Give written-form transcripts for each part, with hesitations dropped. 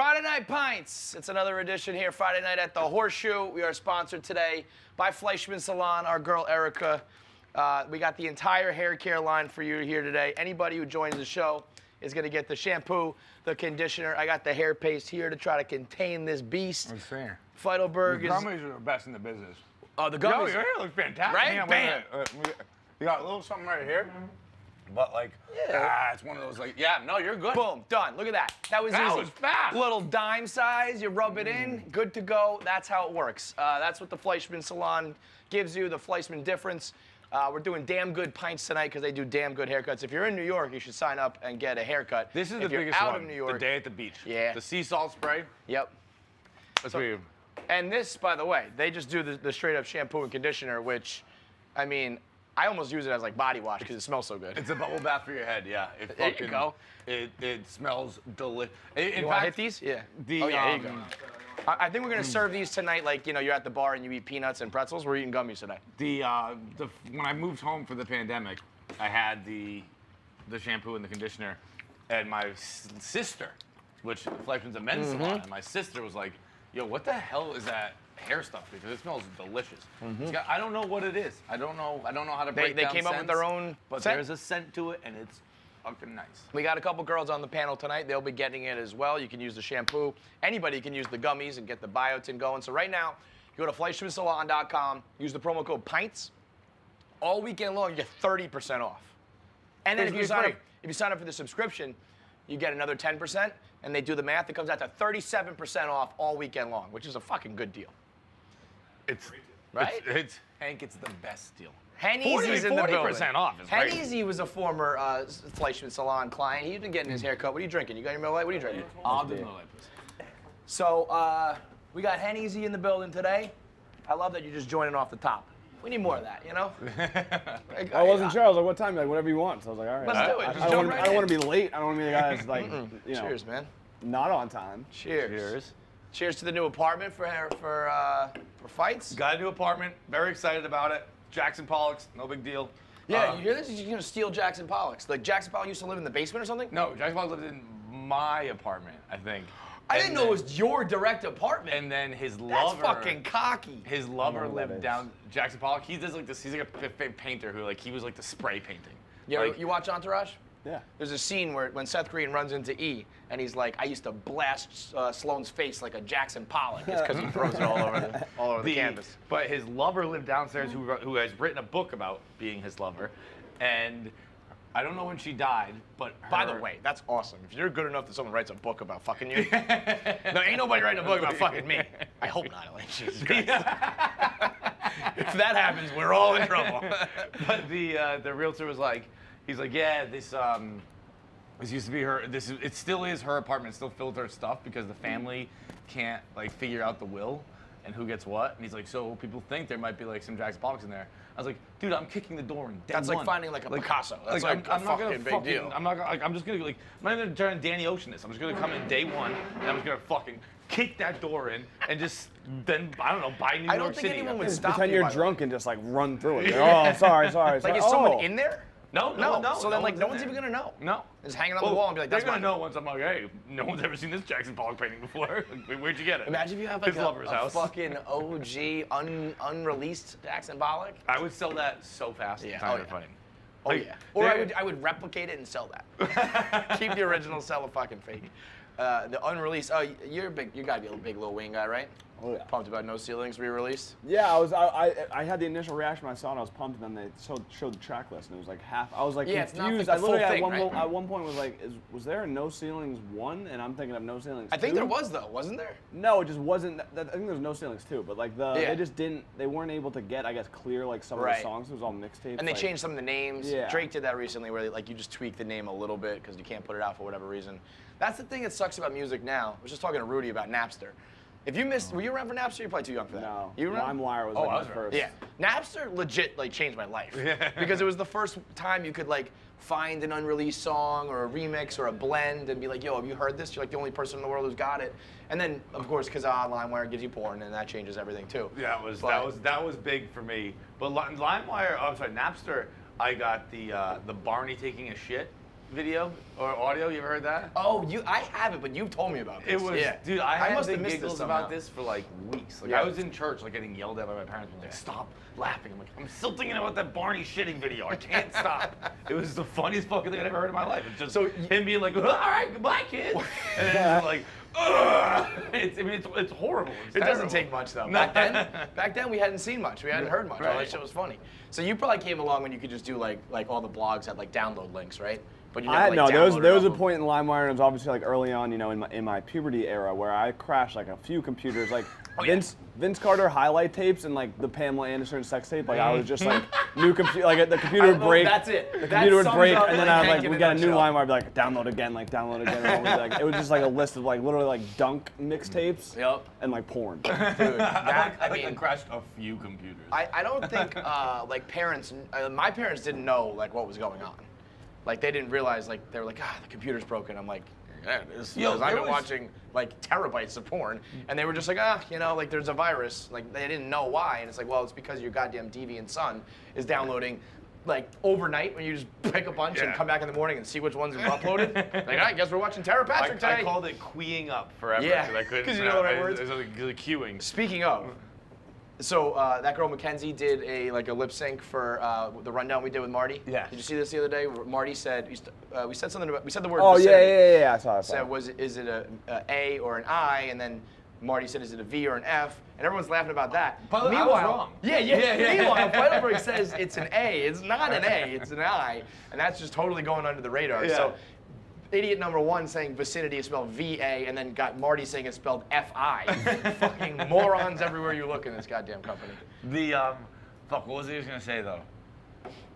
Friday Night Pints. It's another edition here, Friday night at the Horseshoe. We are sponsored today by Fleischmann Salon, our girl Erica. We got the entire hair care line for you here today. Anybody who joins the show is going to get the shampoo, the conditioner. I got the hair paste here to try to contain this beast. What's fair? Feidelberg The gummies are the best in the business. Oh, the gummies. Yo, your hair looks fantastic. Right? Hang on, Bam. you got a little something right here, but like, it's one of those like, yeah, no, you're good. Boom, done. Look at that. That was easy. That was fast. Little dime size, you rub it in, good to go. That's how it works. That's what the Fleischmann Salon gives you, the Fleischmann difference. We're doing damn good pints tonight because they do damn good haircuts. If you're in New York, you should sign up and get a haircut. This is if the you're biggest out one. of New York, The day at the beach. Yeah. The sea salt spray. Yep. That's what you. And this, by the way, they just do the straight up shampoo and conditioner, which, I mean, I almost use it as like body wash because it smells so good. It's a bubble bath for your head, yeah. There you go. It smells delicious. You want to hit these? Yeah. The, oh, yeah, there you go. I think we're going to serve these tonight like, you know, you're at the bar and you eat peanuts and pretzels. We're eating gummies tonight. When I moved home for the pandemic, I had the shampoo and the conditioner, and my sister, which Fleischmann's a men's salon, and my sister was like, yo, what the hell is that hair stuff? Because it smells delicious. I don't know what it is. I don't know how to break They down came up with their scents, own but scent. there's a scent to it, and it's fucking nice. We got a couple girls on the panel tonight. They'll be getting it as well. You can use the shampoo. Anybody can use the gummies and get the biotin going. So right now, you go to FleischmannSalon.com, use the promo code PINTS. All weekend long, you get 30% off. And then if you sign up for the subscription, you get another 10%, and they do the math. It comes out to 37% off all weekend long, which is a fucking good deal. Right? Hank, it's the best deal. Henny's in the building. 40% off is great. Henny's was a former Fleischmann Salon client. He's been getting his hair cut. What are you drinking? You got your Miller Lite? What are you drinking? I'll do Miller Lite, please. So we got Henny's in the building today. I love that you're just joining off the top. We need more of that, you know? I wasn't sure. I was like, what time? Like, whatever you want. So I was like, all right. Let's do it. I Just don't jump right want in. to be late. I don't want to be the guy that's like, you know, Cheers, man. not on time. Cheers. Cheers to the new apartment for fights. Got a new apartment. Very excited about it. Jackson Pollock's, no big deal. Yeah, you hear this? You're gonna steal Jackson Pollock's. Like Jackson Pollock used to live in the basement or something? No, Jackson Pollock lived in my apartment, I think. I didn't know it was your direct apartment. And then his That's lover. fucking cocky. His lover that lived is. down Jackson Pollock. He does like this. He's like a painter who like he was like the spray painting. You watch Entourage? Yeah. There's a scene when Seth Green runs into E, and he's like, "I used to blast Sloane's face like a Jackson Pollock." It's because he throws it all over the canvas. But his lover lived downstairs, who has written a book about being his lover, and I don't know when she died, but By the way, that's awesome. If you're good enough that someone writes a book about fucking you, no, ain't nobody writing a book about fucking me. I hope not. Like, Jesus Christ. If that happens, we're all in trouble. But the realtor was like, he's like, yeah, this used to be her. It still is her apartment. It's still filled with her stuff because the family can't like figure out the will and who gets what. And he's like, so people think there might be like some Jackson Pollocks in there. I was like, dude, I'm kicking the door in. That's like finding like a Picasso. That's like a fucking big deal. I'm not gonna I'm just gonna like I'm not even trying to Danny Ocean this. I'm just gonna come in day one and I'm just gonna fucking kick that door in and just then I don't know buy New York City. I don't think anyone would stop Pretend you. you're drunk and just like run through it. Like, oh, sorry. Like, is someone in there? No. So then, like, no one's even gonna know. No. Just hanging on the wall and be like, "That's they're gonna mine." know once I'm like, hey, no one's ever seen this Jackson Pollock painting before. Like, where'd you get it? Imagine if you have like his lover's a house. fucking OG unreleased Jackson Pollock. I would sell that so fast. Yeah. It's not even funny. Oh Like, yeah. Or there- I would replicate it and sell that. Keep the original, sell a fucking fake. The unreleased. Oh, you're big. You gotta be a big Lil Wayne guy, right? Oh, yeah. Pumped about No Ceilings re-release. Yeah, I had the initial reaction when I saw it. I was pumped, and then they showed the track list, and it was like half. I was like Yeah, it's not confused. like the I literally full thing, right? at one point was like, was there a No Ceilings 1? And I'm thinking of No Ceilings 2. I think there was though, wasn't there? No, it just wasn't. I think there was No Ceilings 2, but like Yeah. they just didn't. They weren't able to get, I guess, clear like some of Right. the songs. It was all mixtapes. And they like, changed some of the names. Yeah. Drake did that recently, where like you just tweak the name a little bit because you can't put it out for whatever reason. That's the thing that sucks about music now. I was just talking to Rudy about Napster. If you missed, were you around for Napster? You're probably too young for that. No, You around? LimeWire was Oh, I like was my around. first. Yeah, Napster legit like changed my life because it was the first time you could like find an unreleased song or a remix or a blend and be like, yo, have you heard this? You're like the only person in the world who's got it. And then of course, Kazaa, LimeWire gives you porn, and that changes everything too. Yeah, that was big for me. But LimeWire, Napster, I got the Barney taking a shit. video or audio. You ever heard that? Oh, I haven't, but you've told me about this. It was, yeah. dude. I had must the have missed giggles this about somehow. this for like weeks. Like Yeah. I was in church, like getting yelled at by my parents. Being like, "Stop laughing!" I'm like, "I'm still thinking about that Barney shitting video. I can't stop." It was the funniest fucking thing I'd ever heard in my life. It's just him being like, "All right, goodbye, kid," and then he's like, "Ugh." It's horrible. It's It doesn't terrible. take much though. No. Back then we hadn't seen much. We hadn't heard much. All Right. that shit was funny. So you probably came along when you could just do like all the blogs had like download links, right? But you never, like, there was a downloaded point in LimeWire, and it was obviously like early on, in my puberty era, where I crashed like a few computers, like Vince Carter highlight tapes and like the Pamela Anderson sex tape. Like I was just like new computer, like the computer would break. That's it. The computer would break, and then I was like, we we got a new LimeWire, I'd be like, download again, and it was just like a list of like literally like dunk mixtapes, Yep. and like porn. Dude, that, I mean, I crashed a few computers. I don't think like parents, my parents didn't know like what was going on. Like they didn't realize, like they were like, the computer's broken. I'm like, yeah, it is. Yo, Because I've been there was- watching like terabytes of porn, and they were just like, like there's a virus. Like they didn't know why, and it's like, well, it's because your goddamn deviant son is downloading like overnight when you just pick a bunch and come back in the morning and see which ones have uploaded. Like, I guess we're watching Tara Patrick today. I called it queuing up forever. Yeah, I couldn't. 'cause you know the right I- words. It was like queuing. Speaking of, so that girl Mackenzie did a lip sync for the rundown we did with Marty. Yeah. Did you see this the other day? Marty said we said something about, we said the word. Oh vicinity. yeah, I saw it. Said is it a or an I, and then Marty said is it a V or an F, and everyone's laughing about that. By the way, I was Meanwhile, wrong. yeah. Meanwhile, Fleischmann says it's an A. It's not an A. It's an I, and that's just totally going under the radar. Yeah. So. Idiot number one saying vicinity is spelled V-A, and then got Marty saying it's spelled F-I. Fucking morons everywhere you look in this goddamn company. The fuck, what was I gonna say though?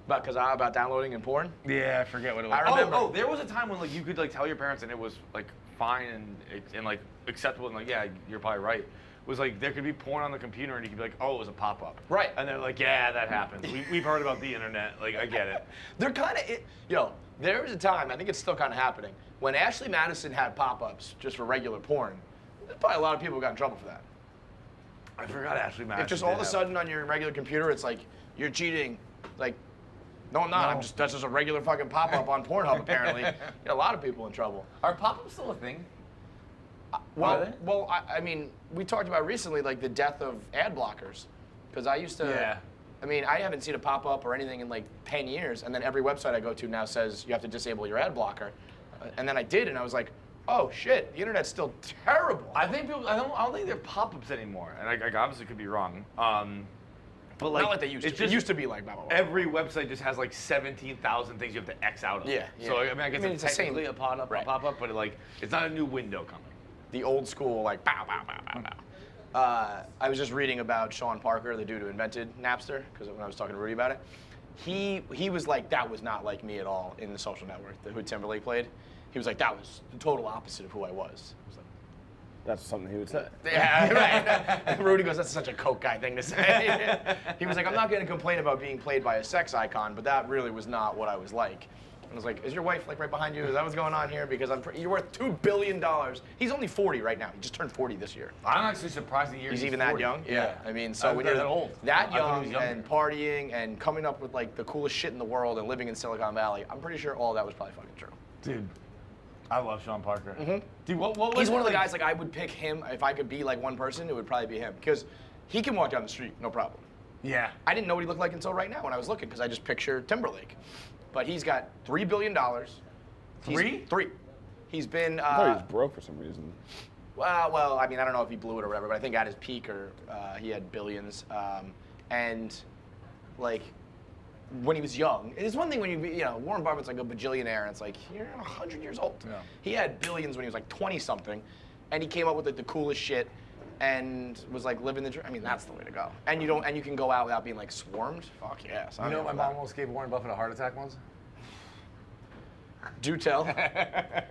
About downloading and porn? Yeah, I forget what it was. I remember. Oh, there was a time when like you could like tell your parents and it was like fine and like acceptable and like yeah, you're probably right. It was like there could be porn on the computer and you could be like, oh, it was a pop-up. Right. And they're like, yeah, that happens. We've heard about the internet. Like, I get it. They're kind of, there was a time, I think it's still kind of happening, when Ashley Madison had pop-ups just for regular porn, there's probably a lot of people who got in trouble for that. I forgot Ashley Madison. If just all of a sudden on your regular computer, it's like, you're cheating. Like, no, I'm not. No. That's just a regular fucking pop-up on Pornhub, apparently. Get a lot of people in trouble. Are pop-ups still a thing? Well, I mean, we talked about recently, like, the death of ad blockers. Because I used to, Yeah. I mean, I haven't seen a pop-up or anything in, like, 10 years. And then every website I go to now says you have to disable your ad blocker. And then I did, and I was like, oh, shit, the internet's still terrible. I think people. I don't think they're pop-ups anymore. And I obviously could be wrong. But like, Not like they used to. it's It used to be like, blah, blah, blah. Every website just has like 17,000 things you have to X out of. Yeah, So yeah. I mean, I guess I mean, it's it's the same- technically a pop-up, right. but it's not a new window coming. The old school, like, bow, bow, bow, bow, bow. I was just reading about Sean Parker, the dude who invented Napster, because when I was talking to Rudy about it, he was like, that was not like me at all in The Social Network, who Timberlake played. He was like, that was the total opposite of who I was. I was like, That's something he would say. yeah, right. And Rudy goes, that's such a coke guy thing to say. He was like, I'm not going to complain about being played by a sex icon, but that really was not what I was like. And I was like, is your wife like right behind you? Is that what's going on here? Because you're worth $2 billion. He's only 40 right now. He just turned 40 this year. I'm actually surprised to hear He's even that 40. young? Yeah. I mean, so when That you're old. that I thought he young was younger. and partying and coming up with like the coolest shit in the world and living in Silicon Valley, I'm pretty sure all that was probably fucking true. Dude, I love Sean Parker. Dude, what was He's it one of the like- guys, like, I would pick him. If I could be like one person, it would probably be him. Because he can walk down the street, no problem. Yeah. I didn't know what he looked like until right now when I was looking, because I just picture Timberlake. But he's got $3 billion. Three. He's been. I thought he was broke for some reason. Well, I mean, I don't know if he blew it or whatever, but I think at his peak, he had billions. And, like, when he was young, it's one thing when Warren Buffett's like a bajillionaire, and it's like, you're 100 years old. Yeah. He had billions when he was like 20-something, and he came up with like, the coolest shit, and was like living the dream. I mean, that's the way to go. And you can go out without being like swarmed. Fuck yes. You know, my mom almost gave Warren Buffett a heart attack once. Do tell.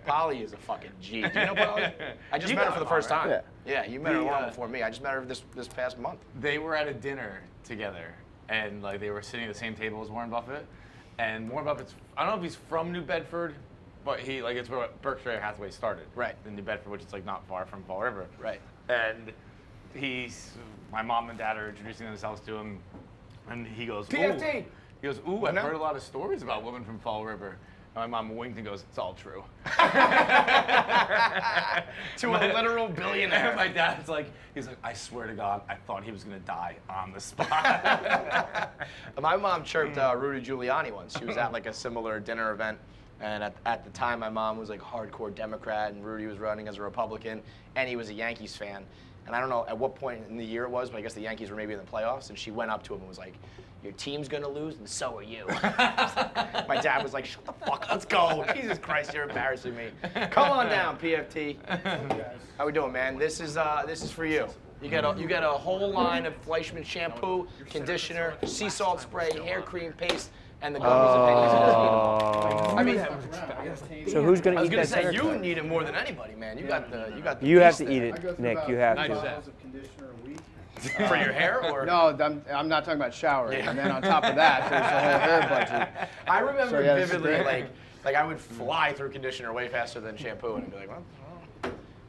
Polly is a fucking G. Do you know Polly? I just met her for the first time. Yeah. You met her long before me. I just met her this past month. They were at a dinner together, and like they were sitting at the same table as Warren Buffett. And Warren Buffett's, I don't know if he's from New Bedford, but it's where Berkshire Hathaway started. Right. In New Bedford, which is like not far from Fall River. Right. And my mom and dad are introducing themselves to him, and he goes, PFT. Ooh. He goes, ooh, I've heard a lot of stories about women from Fall River. And my mom winked and goes, "It's all true." To a literal billionaire. And my dad's like, he's like, "I swear to God, I thought he was gonna die on the spot." My mom chirped Rudy Giuliani once. She was at like a similar dinner event, and at the time, my mom was like hardcore Democrat, and Rudy was running as a Republican, and he was a Yankees fan. And I don't know at what point in the year it was, but I guess the Yankees were maybe in the playoffs, and she went up to him and was like, "Your team's gonna lose, and so are you." My dad was like, "Shut the fuck up, let's go." Jesus Christ, you're embarrassing me. Come on down, PFT. How we doing, man? This is for you. You get a whole line of Fleischmann shampoo, conditioner, sea salt spray, hair cream paste, and the gummies and pennies. So who's gonna I was eat gonna that say center you cut? need it more than anybody, man. You got the You have beast to eat there. it, Nick. You have Nice to. set. Of conditioner a week. For your hair, or No, I'm not talking about showering. And then on top of that, there's the whole hair budget. I remember So, yeah, this is vividly, great. like I would fly through conditioner way faster than shampoo, and I'd be like, well,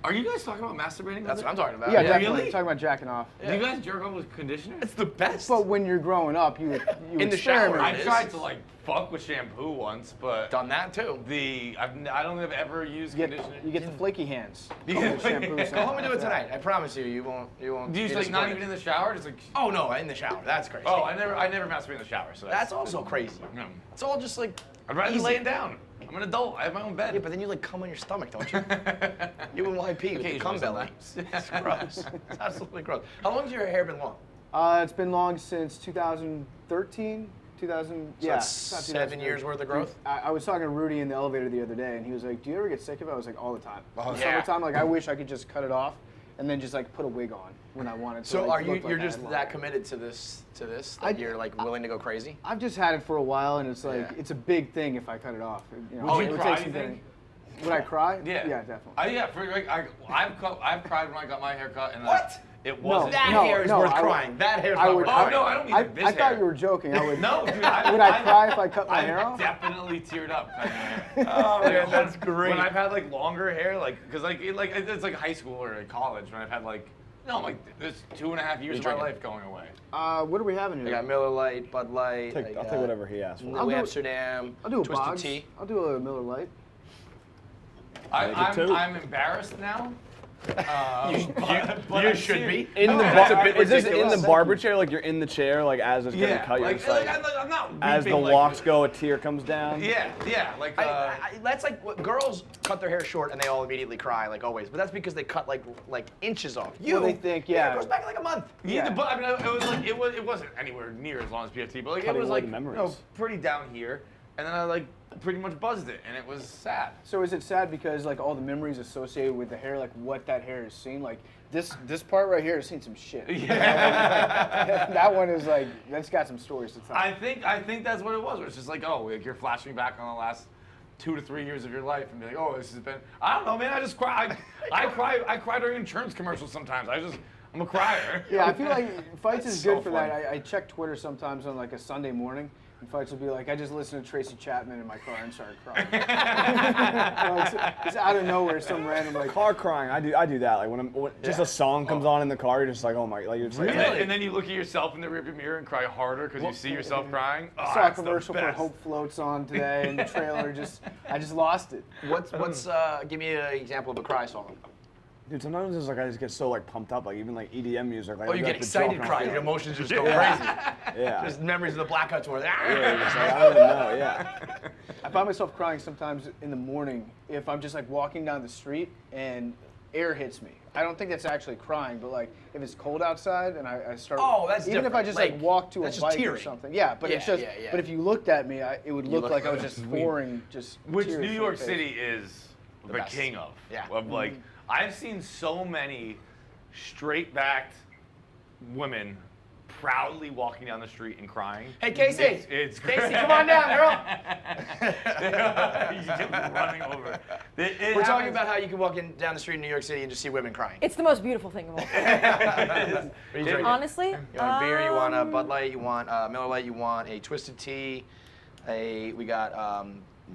Are you guys talking about masturbating? that's what I'm talking about. Yeah, Yeah. definitely. Really? Talking about jacking off. Do you guys jerk off with conditioner? It's the best. But when you're growing up, you In the shower, experiment. it I is. tried to like fuck with shampoo once, but Done that too. I don't think I've ever used You conditioner. get the flaky hands. Yeah. Shampoo, Go home and do it tonight. I promise you, you won't. Do you be like not disappointed. even in the shower? Just like Oh no, in the shower. That's crazy. I never masturbate in the shower. So That's also crazy. No. It's all just like. I'd rather easy. laying down. I'm an adult. I have my own bed. Yeah, but then you like cum on your stomach, don't you? You and YP with the cum Occasionally, belly. sometimes. It's gross. It's absolutely gross. How long has your hair been long? It's been long since 2013. 2000. So yeah. that's not 7 years worth of growth? I was talking to Rudy in the elevator the other day, and he was like, "Do you ever get sick of it?" I was like, "All the time." Oh, In yeah. Summertime, like I wish I could just cut it off, and then just like put a wig on when I wanted to. So like, are you? look like You're I just had long. that committed to this? That I- you're like willing to go crazy? I've just had it for a while, and it's like Yeah. it's a big thing if I cut it off. You know, Would it you would cry, take some you think? getting- Would I cry? Yeah. Yeah, definitely. Yeah, for like I've cried when I got my hair cut, and What? it wasn't. That No, hair is no, worth I would- crying. That hair's I not would- worth Oh crying. no, I don't mean I this thought hair. you were joking. I would. No, dude. Would I cry if I cut my hair I've off? definitely teared up. cutting my hair. Oh man, that's great. When I've had like longer hair, like, cause like it's like high school or college when I've had like, no, like there's 2.5 years of my drinking? life going away. What are we having I here? got Miller Lite, Bud Light. I'll take whatever he asks for. New I'll do- Amsterdam. I'll do a Twisted Boggs. Tea. I'll do a Miller Lite. I'm embarrassed now. You should be. In the That's a bit is this in ridiculous. the barber chair? Like you're in the chair, like as it's getting cut, you're like, just like, I'm not as the weeping, like, walks go, a tear comes down. Yeah, like That's like what girls cut their hair short and they all immediately cry, like always. But that's because they cut like inches off. You, they think, yeah, yeah. it goes back like a month. yeah, but I mean, it was like it wasn't anywhere near as long as PFT, but like Cutting it was away like the memories. you know, pretty down here, and then I like pretty much buzzed it, and it was sad. So is it sad because like all the memories associated with the hair, like what that hair has seen, like this part right here has seen some shit. Yeah. That one is like that's got some stories to tell. I think that's what it was. Where it's just like, oh, like you're flashing back on the last 2 to 3 years of your life and be like, oh, this has been. I don't know, man. I just cry. I cry during insurance commercials sometimes. I'm a crier. Yeah, I feel like Fights That's is good so for funny. that. I check Twitter sometimes on like a Sunday morning, and Fights will be like, I just listened to Tracy Chapman in my car and started crying. It's out of nowhere, some random like. Car crying, I do that. Like when just a song comes on in the car, you're just like, oh my, like you're just like, And then you look at yourself in the rearview mirror and cry harder because you see yourself crying. Oh, I saw a that's the commercial for best. Hope Floats on today, and the trailer I just lost it. What's give me an example of a cry song. dude. Sometimes it's like I just get so like pumped up, like even like EDM music. Like, Oh, I'll you be, get like, excited jumping crying. off Your the- emotions just go Yeah. crazy. Yeah. Just memories of the blackouts where Yeah, you're just like, I don't even know. Yeah. I find myself crying sometimes in the morning if I'm just like walking down the street and air hits me. I don't think that's actually crying, but like if it's cold outside and I start. Oh, that's even if I just different. like walk to a That's just bike or tearing. something. Yeah, but it's Yeah, just. yeah. But if you looked at me, it would look look like I was like just pouring just. Which tears New from York my face. City is the best. king of. Yeah. Of like, I've seen so many straight-backed women proudly walking down the street and crying. Hey, Kayce. It's Kayce, come on down, girl. You get running over. It We're talking happens- about how you can walk down the street in New York City and just see women crying. It's the most beautiful thing of all. What are you drinking? Honestly, You want a beer? You want a Bud Light? You want Miller Lite? You want a Twisted Tea? We got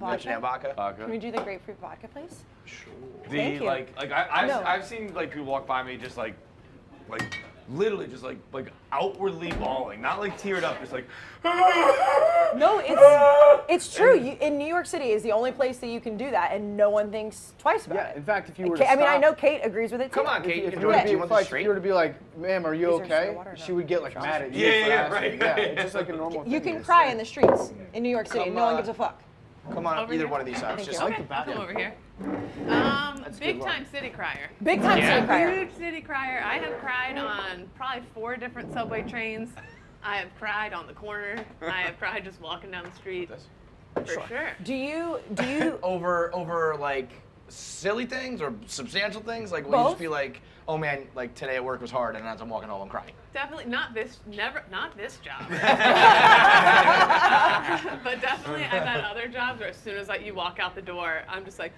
Amsterdam vodka. Can we do the grapefruit vodka, please? Sure. The Thank you. like No. I've seen like people walk by me just like literally just like outwardly bawling, not like teared up, just like. No, it's true. In New York City is the only place that you can do that, and no one thinks twice about Yeah, it. in fact, if you were to I mean, I stop- know Kate agrees with it too. Come on, Kate. You If can you do were it. to Do be you want the like, if straight? you were to be like, ma'am, are you Is there soda okay? water or She no? would get like mad at you. Yeah, for yeah, asking. right, Yeah, right. it's just like a normal thing. You can to cry say. in the streets in New York City. Come No one on. gives a fuck. Come on, Over either here? one of these sides. Thank Just you. like like the back Come end. over here. Big time city crier. Big time city crier. Huge city crier. I have cried on probably 4 different subway trains. I have cried on the corner. I have cried just walking down the street. For sure. Do you over like silly things or substantial things? Like will you Both? just be like, oh man, like today at work was hard, and as I'm walking home, I'm crying. Definitely not this job. But definitely I've had other jobs where as soon as you walk out the door, I'm just like,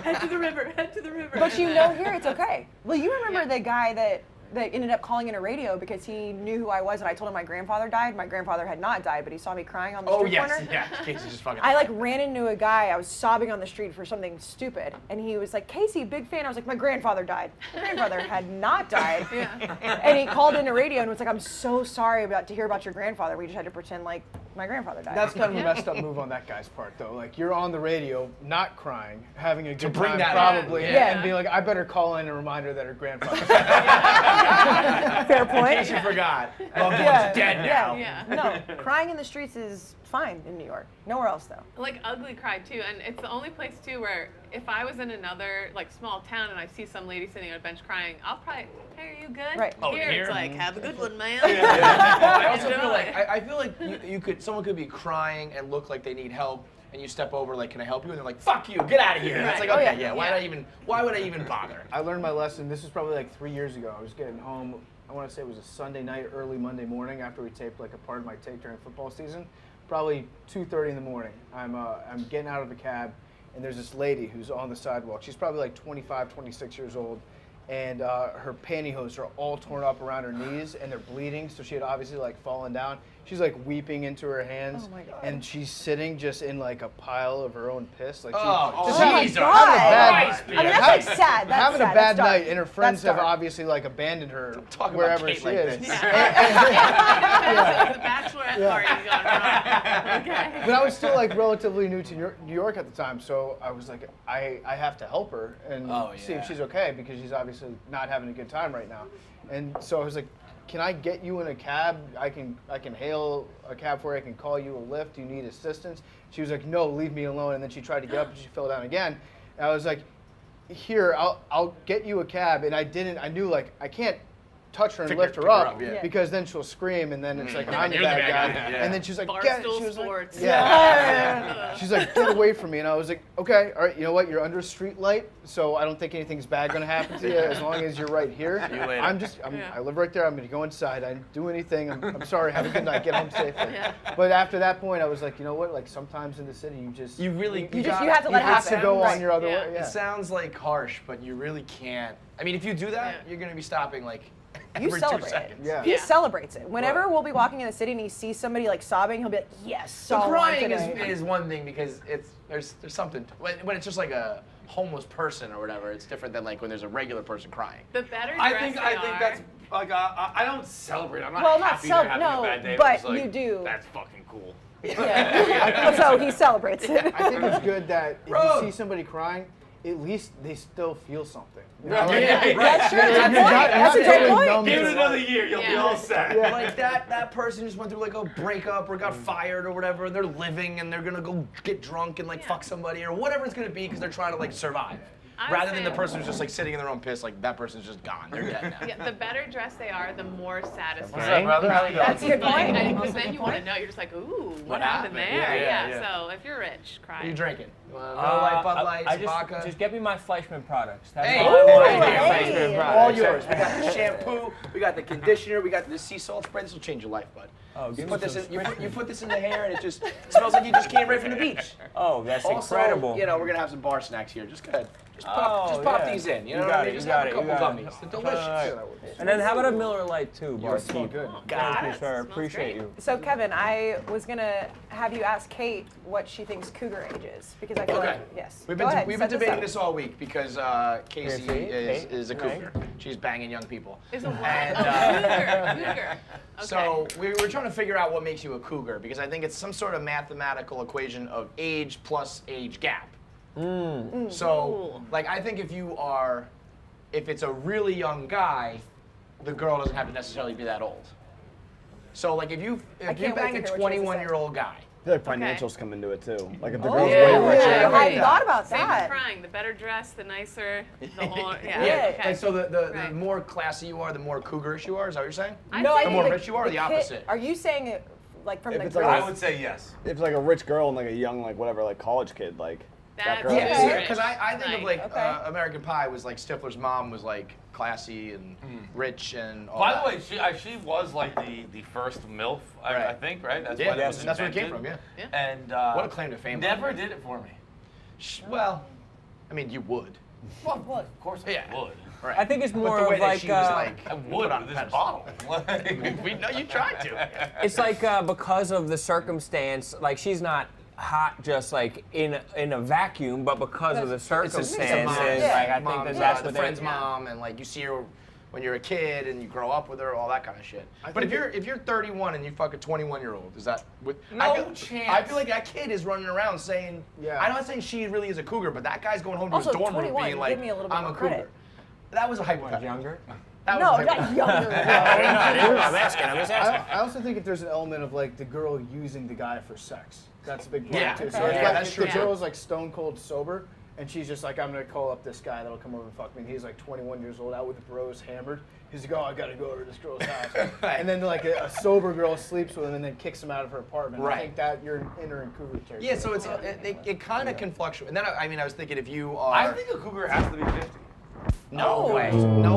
head to the river, head to the river. But And you then- know here it's okay. Well, you remember Yeah. the guy that ended up calling in a radio because he knew who I was, and I told him my grandfather died. My grandfather had not died, but he saw me crying on the Oh street yes, corner. yeah. Kayce just fucking. I ran into a guy. I was sobbing on the street for something stupid, and he was like, "Kayce, big fan." I was like, "My grandfather died." My grandfather had not died, and he called into radio and was like, "I'm so sorry to hear about your grandfather. We just had to pretend like my grandfather died." That's kind of a messed up move on that guy's part, though. Like, you're on the radio, not crying, having a good bring time, that up. probably, Yeah. and be like, I better call in a reminder that her grandfather. fair In point. case you forgot, loved Yeah, one's dead now. Yeah. No, crying in the streets is fine in New York. Nowhere else though. Like ugly cry too, and it's the only place too where if I was in another small town and I see some lady sitting on a bench crying, I'll probably, hey, are you good? Right. Oh, Here here? it's like, have a good one, man. I also feel Enjoy. like I feel like someone could be crying and look like they need help, and you step over like, can I help you? And they're like, fuck you, get out of here. And it's Right. like, Oh, okay, yeah. yeah. Why would I even bother? I learned my lesson. This was probably like 3 years ago. I was getting home. I want to say it was a Sunday night, early Monday morning after we taped like a part of my take during football season. Probably 2:30 in the morning. I'm getting out of a cab, and there's this lady who's on the sidewalk. She's probably like 25, 26 years old, and her pantyhose are all torn up around her knees, and they're bleeding. So she had obviously fallen down. She's weeping into her hands, Oh my God. and she's sitting just in a pile of her own piss. Like she's Oh, just my Jesus God. Christ, I mean, man. that's sad. That's having sad. a bad That's dark. night, and her friends That's have dark. obviously abandoned her talk about wherever Kate she like is. this. The bachelorette party gone wrong. Okay. But I was still relatively new to New York at the time, so I was like, I have to help her and see yeah. if she's okay because she's obviously not having a good time right now. And so I was like, can I get you in a cab? I can hail a cab for you. I can call you a lift. Do you need assistance? She was like, no, leave me alone. And then she tried to get up and she fell down again. And I was like, here, I'll get you a cab. And I knew I can't touch her and lift her up, yeah. because then she'll scream and then it's like I'm the You're the bad bad guy. guy, yeah. And then she was like, get, Barstool she was like, Sports. yeah. She's like, get away from me. And I was like, okay, all right, you know what? You're under a street light, so I don't think anything's bad going to happen to you as long as you're right here. See you later. I live right there. I'm going to go inside. I didn't do anything. I'm sorry. Have a good night. Get home safely. But after that point, I was like, you know what? Sometimes in the city, you just You really You have to let it have to happen. go Right. on your other Yeah. way. Yeah. It sounds harsh, but you really can't. I mean, if you do that, Yeah. you're gonna be stopping You every 2 celebrate it. seconds. Yeah. He Yeah. celebrates it. Whenever Right. we'll be walking in the city and he sees somebody sobbing, he'll be like, "Yes, The someone crying today." is one thing because there's something when it's just like a homeless person or whatever. It's different than when there's a regular person crying. The better I dressed think they that's are. I don't celebrate. I'm not Well, not happy they're having no, a bad day. but I'm just like, you do. That's fucking cool. Yeah. So he celebrates it. I think it's good that if Bro. you see somebody crying, at least they still feel something. You know? That's true. That's a You're good not- point. That's a you're not good totally point. numb Give to it it. another year, you'll be Yeah. all set. Like that person just went through a breakup or got fired or whatever, and they're living and they're gonna go get drunk and fuck somebody or whatever it's gonna be because they're trying to survive. I Rather than say- the person who's just sitting in their own piss, that person's just gone. They're dead now. Yeah, the better dressed they are, the more satisfying. What's up, brother? How you doing? That's a good point. Because then you want to know. You're just like, ooh, what happened there? Yeah. So if you're rich, cry. What are you drinking? No light, Bud Light, I just get me my Fleischmann products. That's Hey, all I want. hey, Fleischmann hey. products. all yours. We got the shampoo, we got the conditioner. We got the sea salt spray. This will change your life, bud. Oh, You give put me this some in. You put this in the hair, and it just smells like you just came right from the beach. Oh, that's Also, incredible. you know, we're gonna have some bar snacks here. Just go ahead. Just Oh, pop yeah. these in. You know You what got I mean? it, Just you have got a it, couple you got it. gummies. They're delicious. Alright. And then how about a Miller Lite too, Barstool? good. Thank you, it. sir. Smells Appreciate great. you. So Kevin, I was gonna have you ask Kate what she thinks cougar age is because I feel Okay. like yes. We've Go been ahead, we've set been this debating up. this all week because Kayce Kate, is a okay. cougar. She's banging young people. Is a what? And, Cougar. Okay. So we're trying to figure out what makes you a cougar because I think it's some sort of mathematical equation of age plus age gap. So, like, I think if it's a really young guy, the girl doesn't have to necessarily be that old. So, like, if you can't bang wait to a hear what you have to say. 21-year-old guy, I feel like financials come into it too. Like if the Oh, girl's yeah, way richer. I Right. hadn't thought about Same with that. crying. The better dressed, the nicer, the whole. Yeah. Yeah. Okay. and so the Right. more classy you are, the more cougarish you are. Is that what you're saying? I'd No, say I The think more rich you are, or the kid- opposite? Are you saying it like from If the it's like girls? I would say yes. If it's like a rich girl and like a young like whatever like college kid like that That's girl. Yeah. Yeah, rich. because I think of like Okay. American Pie was like Stifler's mom was like classy and rich and all By that. the way, she was like the first MILF, I Right. think, right? That's Yeah, what it was that's where it came invented. from. Yeah. And What a claim to fame. Never did it for me. Well, I mean, you would. Well, of course I Yeah. would. Right. I think it's But more the way of that like she was like I put would on with a this pedestal. bottle. We know you tried to. it's like because of the circumstance. Like she's not hot just like in a vacuum, but because of the It's a circumstances. mom, Like I think mom, that yeah, that's the what friend's they. mom, and like you see her when you're a kid and you grow up with her, all that kind of shit. But if you're 31 and you fuck a 21-year-old, is that? No chance. I feel like that kid is running around saying, Yeah. I'm not saying she really is a cougar, but that guy's going home to Also, his dorm room 21, being like, give me a little bit I'm a more cougar. credit. That was a What, hypothetical. younger? That was No, a hypothetical. not younger. I'm asking. I'm just asking. I also think if there's an element of like the girl using the guy for sex, that's a big part Yeah. too. So Yeah, if, yeah, like, that's if true. the girl's like stone cold sober and she's just like, I'm gonna call up this guy that'll come over and fuck me. And he's like 21 years old, out with the bros, hammered. He's like, oh, I gotta go over to this girl's house. Right. And then like a sober girl sleeps with him and then kicks him out of her apartment. Right. I think that you're entering cougar territory. Yeah, so it kind of can fluctuate. And then I was thinking if you are I think a cougar has to be 50. no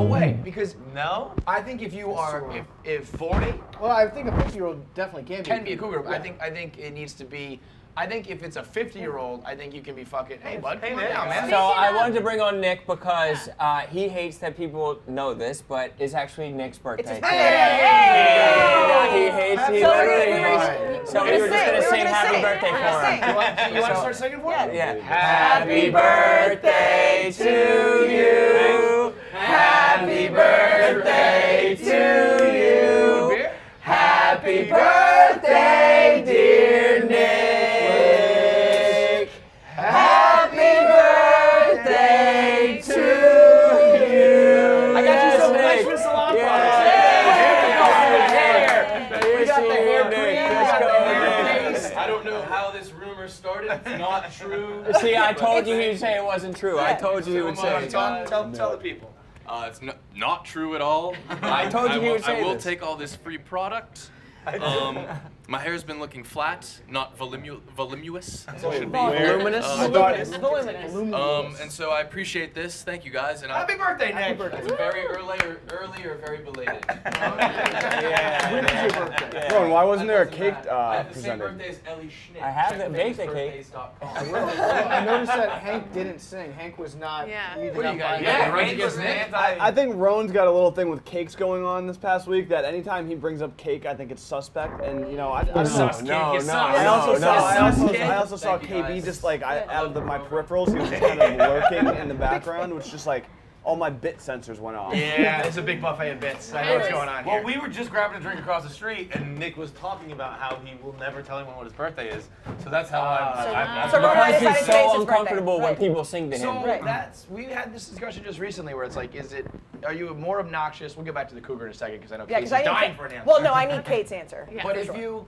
way because No? I think if you are if 40 Well, I think a 50-year-old definitely can be a cougar. But Yeah. I think it needs to be. I think if it's a 50-year-old, I think you can be fucking. Hey, bud, Hey, come on Nick. down, man. So I wanted to bring on Nick because he hates that people know this, but it's actually Nick's birthday. It's his today. birthday. He hates So his we're birthday. gonna- So we were just gonna sing happy birthday We're for gonna him. sing. You want to start singing for him? Yeah. Happy birthday to you. Happy birthday to you. Beer? Happy birthday, dear Nick. Happy birthday to you. I got you some Yes, Fleischmann Nick. salon Yeah. products. We got the hair, Nick. Let's go, Nick. I don't know how this rumor started. It's not true. See, I told you he would say it wasn't true. I told you he would say it. Tell the people. It's not true at all. I told you he would say I will this. take all this free product. My hair's been looking flat, not voluminous. As it should be. Voluminous? And so I appreciate this. Thank you guys. And Happy birthday, Nick. It's a very early or very belated. Yeah. Ron, why wasn't there a cake I have the same presented? birthday as Ellie Schnitt. I have Check the birthday cake. famousbirthdays.com. I noticed that Hank didn't sing. Hank was not. Yeah. He did What do not you got? buy Yeah, that. Rone against Nick? I think Rone's got a little thing with cakes going on this past week that anytime he brings up cake, I think it's suspect. And you know, I don't know. No. I also saw Thank you, KB guys. just like out of my peripherals, he was just kind of lurking in the background, which just like all my bit sensors went off. Yeah, it's a big buffet of bits. I know what's going on Well, here. we were just grabbing a drink across the street, and Nick was talking about how he will never tell anyone what his birthday is. So that's how I'm. So Rone Because decided he's today's so his birthday. uncomfortable when Right. people sing to So him. we had this discussion just recently where it's like, are you more obnoxious? We'll get back to the cougar in a second because I know Yeah, Kayce's because I dying need. for an answer. Well, no, I need Kate's answer. Yeah. But for if sure.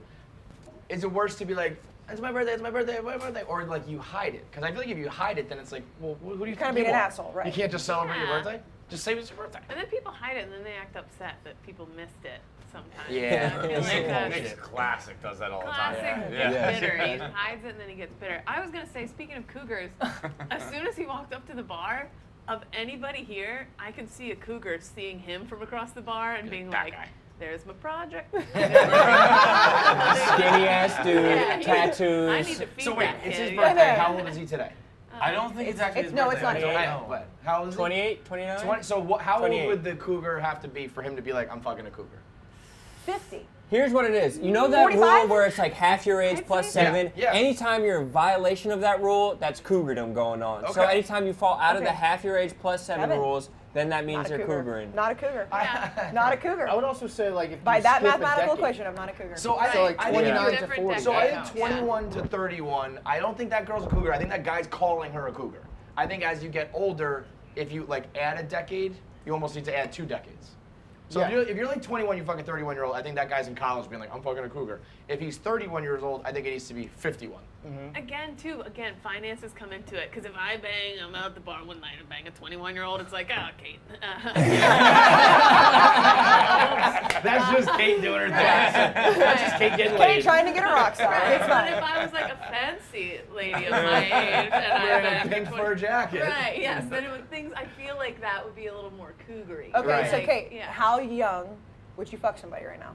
is it worse to be like, it's my birthday, it's my birthday, it's my birthday, or like you hide it? Because I feel like if you hide it, then it's like, well, who do you kinda think being you an are? asshole, right. You can't just celebrate your Yeah. birthday. Just say it's your birthday. And then people hide it, and then they act upset that people missed it sometimes. Yeah. I feel like that's Nick's classic does that all the time. classic Yeah. bitter. He hides it, and then he gets bitter. I was gonna say, speaking of cougars, as soon as he walked up to the bar, of anybody here, I can see a cougar seeing him from across the bar and being That like, guy. there's my project. Skinny ass dude, Yeah, tattoos. I need to feed So wait, that it's his kid. birthday. How old is he today? I don't think it's actually his no, birthday. it's not I don't today. know. What? How old is he? 28, 29? 20, so how old 28. would the cougar have to be for him to be like, I'm fucking a cougar? 50. Here's what it is. You know that 45? rule where it's like half your age I'd plus say- 7? Yeah. Anytime you're in violation of that rule, that's cougardom going on. So Okay. anytime you fall out of the Okay. half your age plus 7 Seven. rules, then that means Not a you're cougar. cougaring. Not a cougar. Yeah. Not a cougar. I would also say like if By you that skip a mathematical decade, equation, I'm not a cougar. So I So like think 29 to different 40. So I Yeah. think 21 to 31, I don't think that girl's a cougar. I think that guy's calling her a cougar. I think as you get older, if you like add a decade, you almost need to add 2 decades. So Yeah. if you're like 21, you fucking 31-year-old, I think that guy's in college being like, I'm fucking a cougar. If he's 31 years old, I think it needs to be 51. Again, finances come into it. Because if I'm out at the bar one night and bang a 21-year-old, it's like, oh, Kate. That's just Kate doing her thing. That's just Kate getting Kate laid. trying to get a rock star. It's But if fine. I was like a fancy lady of my age and I Wearing a banged pink 20 fur jacket. Right, yes. Then it would, things, I feel like that would be a little more cougary. Okay, Right. so Kate, Yeah. how young would you fuck somebody right now?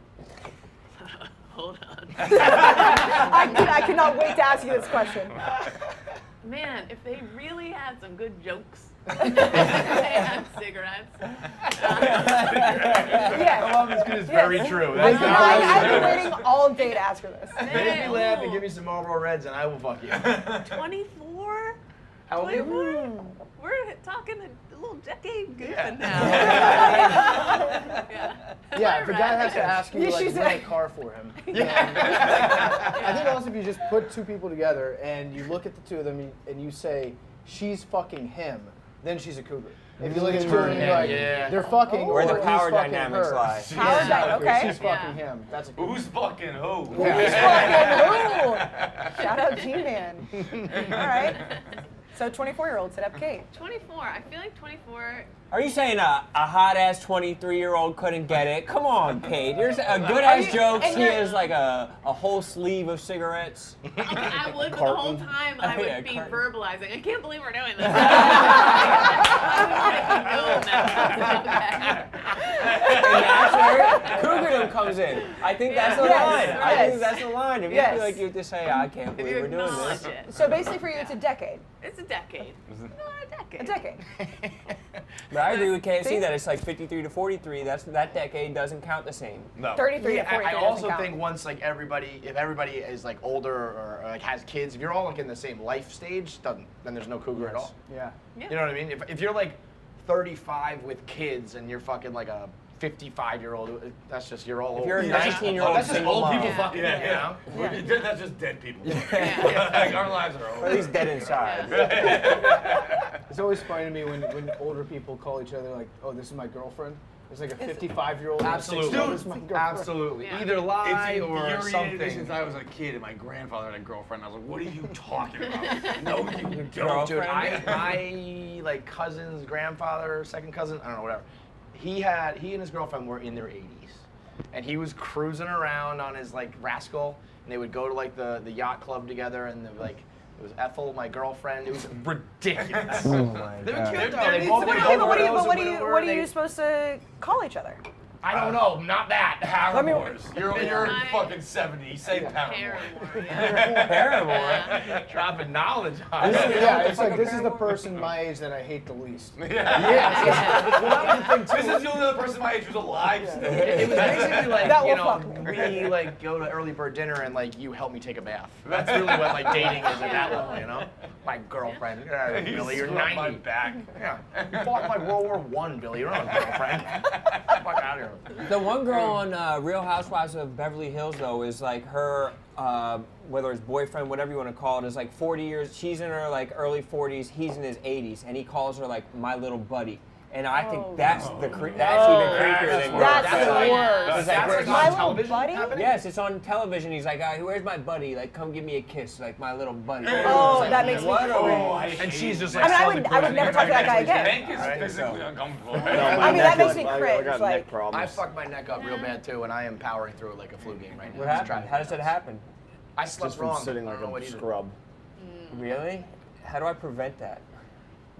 Hold on. I cannot wait to ask you this question. Man, if they really had some good jokes, if they had cigarettes. Yes. I love this because it's very true. That's I've been waiting all day to ask her this. Make me laugh and give me some Marlboro Reds and I will fuck you. 24? How old are you? 24? We're talking a little decade goofing now. Yeah. Yeah, if a guy has to Right. ask you Yeah, like she's rent a like- car for him. I think also if you just put 2 people together and you look at the 2 of them and you say she's fucking him, then she's a cougar. If you look at the 2 of them and you're like, Yeah. they're fucking Where the or he's power fucking dynamics her. lie. Power dynamic, okay. She's fucking him. That's a cougar. Who's fucking who? Who's fucking who? Shout out G-Man. All right. So 24-year-olds hit up Kate. 24. I feel like 24. Are you saying a hot ass 23-year-old couldn't get it? Come on, Kate. Here's a good ass joke. and She you're- has like a whole sleeve of cigarettes. Okay, I would, but the whole time I would Yeah, be carton. verbalizing. I can't believe we're doing this. I would want it to be known And that's where cougardom comes in. I think that's the Yes, line. I yes. think that's the line. If you Yes. feel like you have to say, I can't If believe you we're doing acknowledge this. it. So basically for you, it's a decade. It's a decade. No, a decade. A decade. But I agree with KFC See? that it's like 53 to 43. That decade doesn't count the same. No. 33 Yeah, to 43 I doesn't also count. think once like if everybody is like older or like has kids, if you're all like in the same life stage, then there's no cougar at all. Yeah. Yeah. You know what I mean? If you're like 35 with kids and you're fucking like a 55-year-old, that's just you're all If old. you're a That's just- 19-year-old That's just single old mom. people Yeah. fucking. Yeah. You know? That's just dead people. Yeah. Like, our lives are Or over. at least dead inside. It's always funny to me when older people call each other like, "Oh, this is my girlfriend." It's like a 55-year-old. Absolutely. This is my girlfriend. Absolutely. Yeah. Either lie It's or infuriated me since something. I was a kid and my grandfather had a girlfriend. I was like, what are you talking about? No, you don't. Dude, Girlfriend? my like cousin's grandfather, second cousin, I don't know, whatever. He and his girlfriend were in their 80s, and he was cruising around on his like Rascal, and they would go to like the yacht club together, and they were like. It was Ethel, my girlfriend. It was ridiculous. Oh my They were God. cute though. There They needs both to went be- Okay, over but what those are and you, went what over, are you they- supposed to call each other? I don't know, not that. Paramores. You're I- fucking 70. Say Paramore. Paramore. Yeah. Paramore. Dropping knowledge on This it. is- yeah, it's like this is the person my age that I hate the least. Yeah. Well, that was the thing too. This is the only other person my age who's alive still. It was basically like, That you will know, fuck. we like go to early bird dinner and like you help me take a bath. That's really what like dating is at that level, you know? My girlfriend, Billy, you're Screw up 90. my back. Yeah. You fought in like World War I, Billy. You're not a girlfriend. Fuck out of here. The one girl on Real Housewives of Beverly Hills, though, is like her, whether it's boyfriend, whatever you want to call it, is like 40 years. She's in her like early 40s. He's in his 80s, and he calls her like my little buddy. And I think that's that's even creepier than That's girl. the Like, worst. It's like, where's My my little television buddy? happening? Yes, it's on television. He's like, where's my buddy? Like, come give me a kiss, like my little buddy. Oh, It's like, that makes me what cringe. are we- And she's just I like, mean, I slowly would cruising never talk to that guy again. Hank is Right, physically uncomfortable. I mean, that makes me I cringe. got Like, neck problems. I fucked my neck up real bad too, and I am powering through it like a flu game right now. What Just happened? trying to How does that happen? I slept just from wrong. sitting I like don't know what a he did. scrub. Really? How do I prevent that?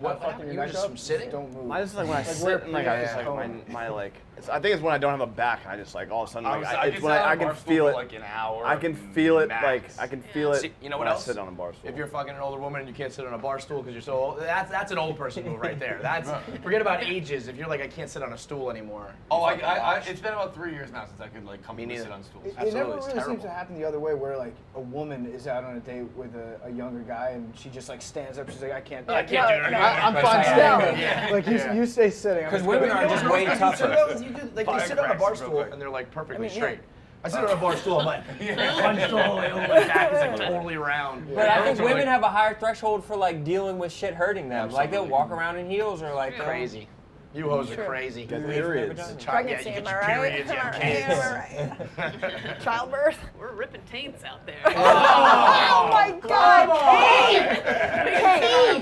What fucking happened? your You were neck just up, from sitting? Don't move. Mine is like when I where sit and like I just yeah. like my like. I think it's when I don't have a back and I just like all of a sudden like I it's when I can feel it. like an hour. I can feel it max. like I can feel it. See, you know what when else? I sit on a bar stool. If you're fucking an older woman and you can't sit on a bar stool because you're so old, that's an old person move right there. That's forget about ages. If you're like I can't sit on a stool anymore. Oh, fucking washed. it's been about 3 years now since I could like comfortably neither. sit on stools. It Absolutely, never it's really seems terrible. to happen the other way, where like a woman is out on a date with a younger guy and she just like stands up. She's like, I can't. I can't do it. I'm fine Yeah. standing. Yeah. Like you stay sitting. I'm Because just women gonna- are just way tougher. You do, like they Fire sit on a cracks bar real stool quick. and they're like perfectly yeah. straight. I sit on a bar stool, I'm like hunched all the way over. My back is like totally round. But I think So, women like, have a higher threshold for like dealing with shit hurting them. Like they'll walk around in heels or like they'll- crazy. You hoes are True. crazy. Get We've never periods. done it. Pregnancy, you am get I your right? periods, you Am I have right? kids. Am I right? Childbirth. We're ripping taints out there. Oh my God! Hey!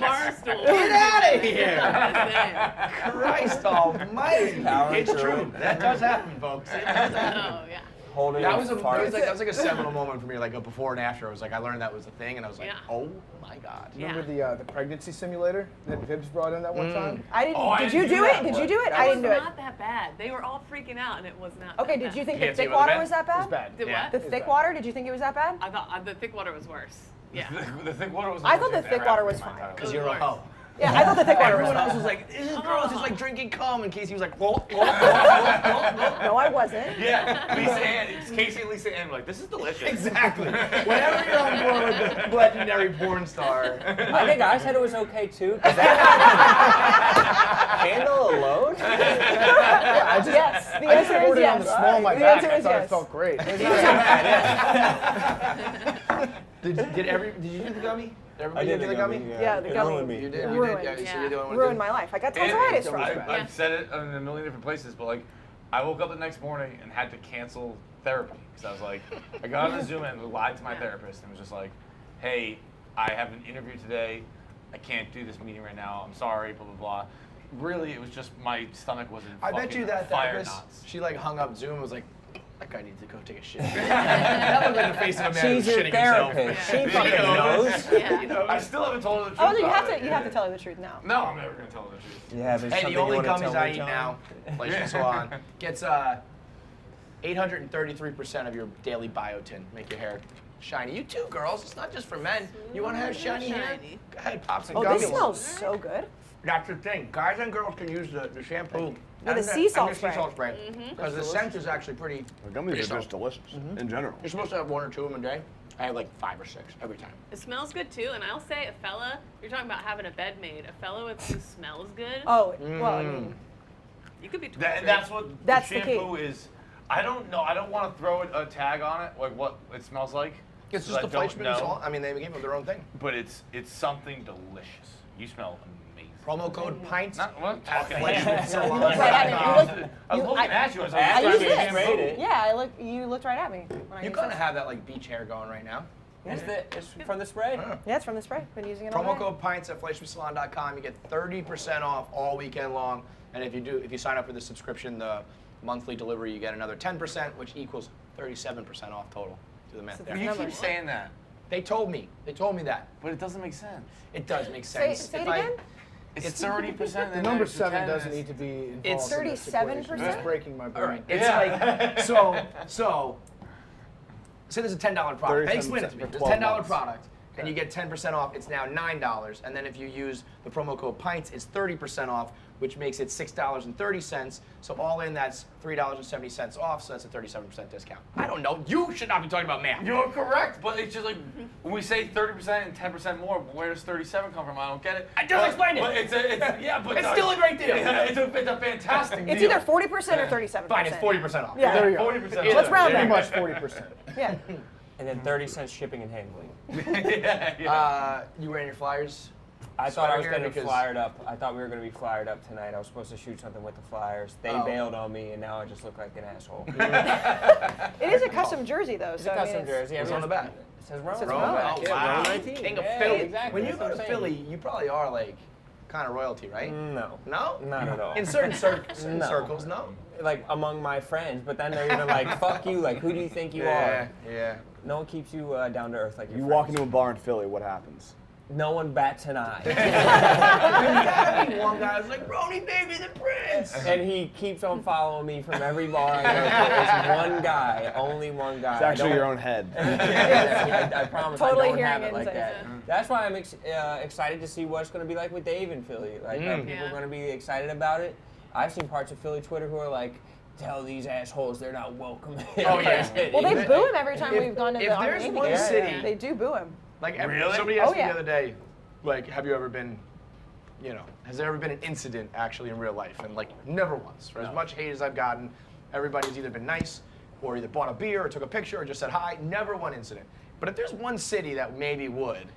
Barstool. Get out of here! Just saying. Christ almighty. Power It's through. true. That does happen, folks. It does happen. Oh, yeah. holding That a was fart. that was like a seminal moment for me, like a before and after. I was like, I learned that was a thing, and I was like, Yeah. oh my God. Remember the pregnancy simulator that Vibs brought in that one time? I didn't. Oh, I did you didn't do do it? that Did one. you do it? It I was didn't do it. not that bad. They were all freaking out, and it was not. Okay, that did you bad. think the Can't see thick it with a water bed? was that It's bad? bad. The Yeah. what? The It's thick bad. water? Did you think it was that bad? I thought the thick water was worse. Yeah. The thick water was. I thought the thick water was fine. Because you're a hoe. Yeah, I thought the thick water was Everyone else fine. was like, this is gross. It's like drinking cum. And Kayce was like, whoa, No, I wasn't. Yeah, Lisa Ann, it's Kayce and Lisa Ann were like, this is delicious. Exactly. Whenever you're on board with the legendary porn star. I think I said it was okay too. Candle alone? Yes, the I just answer is ordered on the yes. small of my The back. answer I is thought yes. it felt great. Did you do the gummy? Everybody did do the gummy? Yeah, the gummy. ruined me. You did. Ruined. You did. Yeah, so you're the only one who Ruined did. my life. I got And tonsillitis from it. I've said it in a million different places, but like, I woke up the next morning and had to cancel therapy because I was like, I got on a Zoom and lied to my therapist and was just like, hey, I have an interview today. I can't do this meeting right now. I'm sorry, blah, blah, blah. Really, it was just my stomach wasn't I bet you that fire therapist, knots. she like hung up Zoom and was like, that guy needs to go take a shit. That looked like the face of a man She's who's your shitting himself. therapist. Yeah. She fucking knows. Yeah. I still haven't told her the truth. Oh, you about have it. to. You have to tell her the truth now. No, I'm never gonna tell her the truth. Yeah, there's Hey, something the only you wanna gummies tell I me, eat John? now, Fleischmann Salon, gets 833% of your daily biotin. Make your hair shiny. You too, girls. It's not just for men. You want to have shiny hair? Shiny. Go ahead, pop some Oh, gummies. this smells so good. That's the thing. Guys and girls can use the shampoo With and the sea salt and the spray. sea salt spray because the scent is actually pretty. The gummies are just delicious in general. You're supposed to have 1 or 2 of them a day. I have like 5 or 6 every time. It smells good too, and I'll say a fella, you're talking about having a bed made, a fella with who smells good, Oh, well, I mean, you could be 23. And that's what That's the the key. shampoo is. I don't know. I don't want to throw a tag on it, like what it smells like. It's 'cause just I the don't Fleischmann know. Salon. I mean, they gave them their own thing. But it's something delicious. You smell amazing. Promo code PINTS Not what I'm at talking Fleischmann Salon. looked right at me. I was looking at you. I was like, I "This used guy's it. shampoo." Yeah, you looked right at me when I You used kind it. of have that like beach hair going right now. It's from the spray. Yeah, it's from the spray. Been using it all Promo day. code PINTS at FleischmannSalon.com. You get 30% off all weekend long. And if you sign up for the subscription, the monthly delivery, you get another 10%, which equals 37% off total to the man. So there. the You number. keep saying that, They told me that. but it doesn't make sense. It does make Say, sense. say it If I- again. It's 30%. The number 7 doesn't need to be involved. It's in this 37%? equation. It's breaking my brain. All right. It's Yeah. like so. Say there's a $10 product. Hey, explain it to me. 37% There's for a $10 12 months. product, and you get 10% off. It's now $9, and then if you use the promo code PINTS, it's 30% off, which makes it $6.30. So all in, that's $3.70 off. So that's a 37% discount. I don't know. You should not be talking about math. You're correct, but it's just like when we say 30% and 10% more, where does 37 come from? I don't get it. I just explained it. But it's yeah, but It's still a great deal. It's a fantastic deal. It's either 40% or 37%. Fine, it's 40% off. Yeah. There you go. 40%. Let's round Pretty that. much 40%. Yeah. And then 30 cents shipping and handling. You wearing your Flyers? I thought I was Sweater going to here be flyered up. I thought we were going to be flyered up tonight. I was supposed to shoot something with the Flyers. They Oh. bailed on me, and now I just look like an asshole. It is a custom jersey, though. It's so a I mean, custom jersey. What's on the back? It says Rone. says Rone. Rone. Oh, Yeah, wow. Rone 19. King of Yeah, Philly. exactly. When you That's go what to I'm saying. Philly, you probably are like kind of royalty, right? No. No? Not at all. In certain No. circles, no? Like among my friends, but then they're even like, "Fuck you! Like, who do you think you are?" Yeah. No one keeps you down to earth like your You friends. walk into a bar in Philly, what happens? no one bats an eye. One guy was like, Rone, baby, the prince. And he keeps on following me from every bar I go to. It's one guy, only one guy. It's actually your own head. I promise Totally I don't hearing have it like that. insights. That's why I'm excited to see what it's going to be like with Dave in Philly. Like, are people going to be excited about it? I've seen parts of Philly Twitter who are like, tell these assholes they're not welcome. Oh, yeah. Well, they boo him every time we've gone to if the there's Navy one game. city- They do boo him. Like, Really? somebody asked Oh, me yeah. the other day, like, have you ever been, has there ever been an incident actually in real life? And like, never once. For as much hate as I've gotten, everybody's either been nice, or either bought a beer, or took a picture, or just said hi. Never one incident. But if there's one city that maybe would,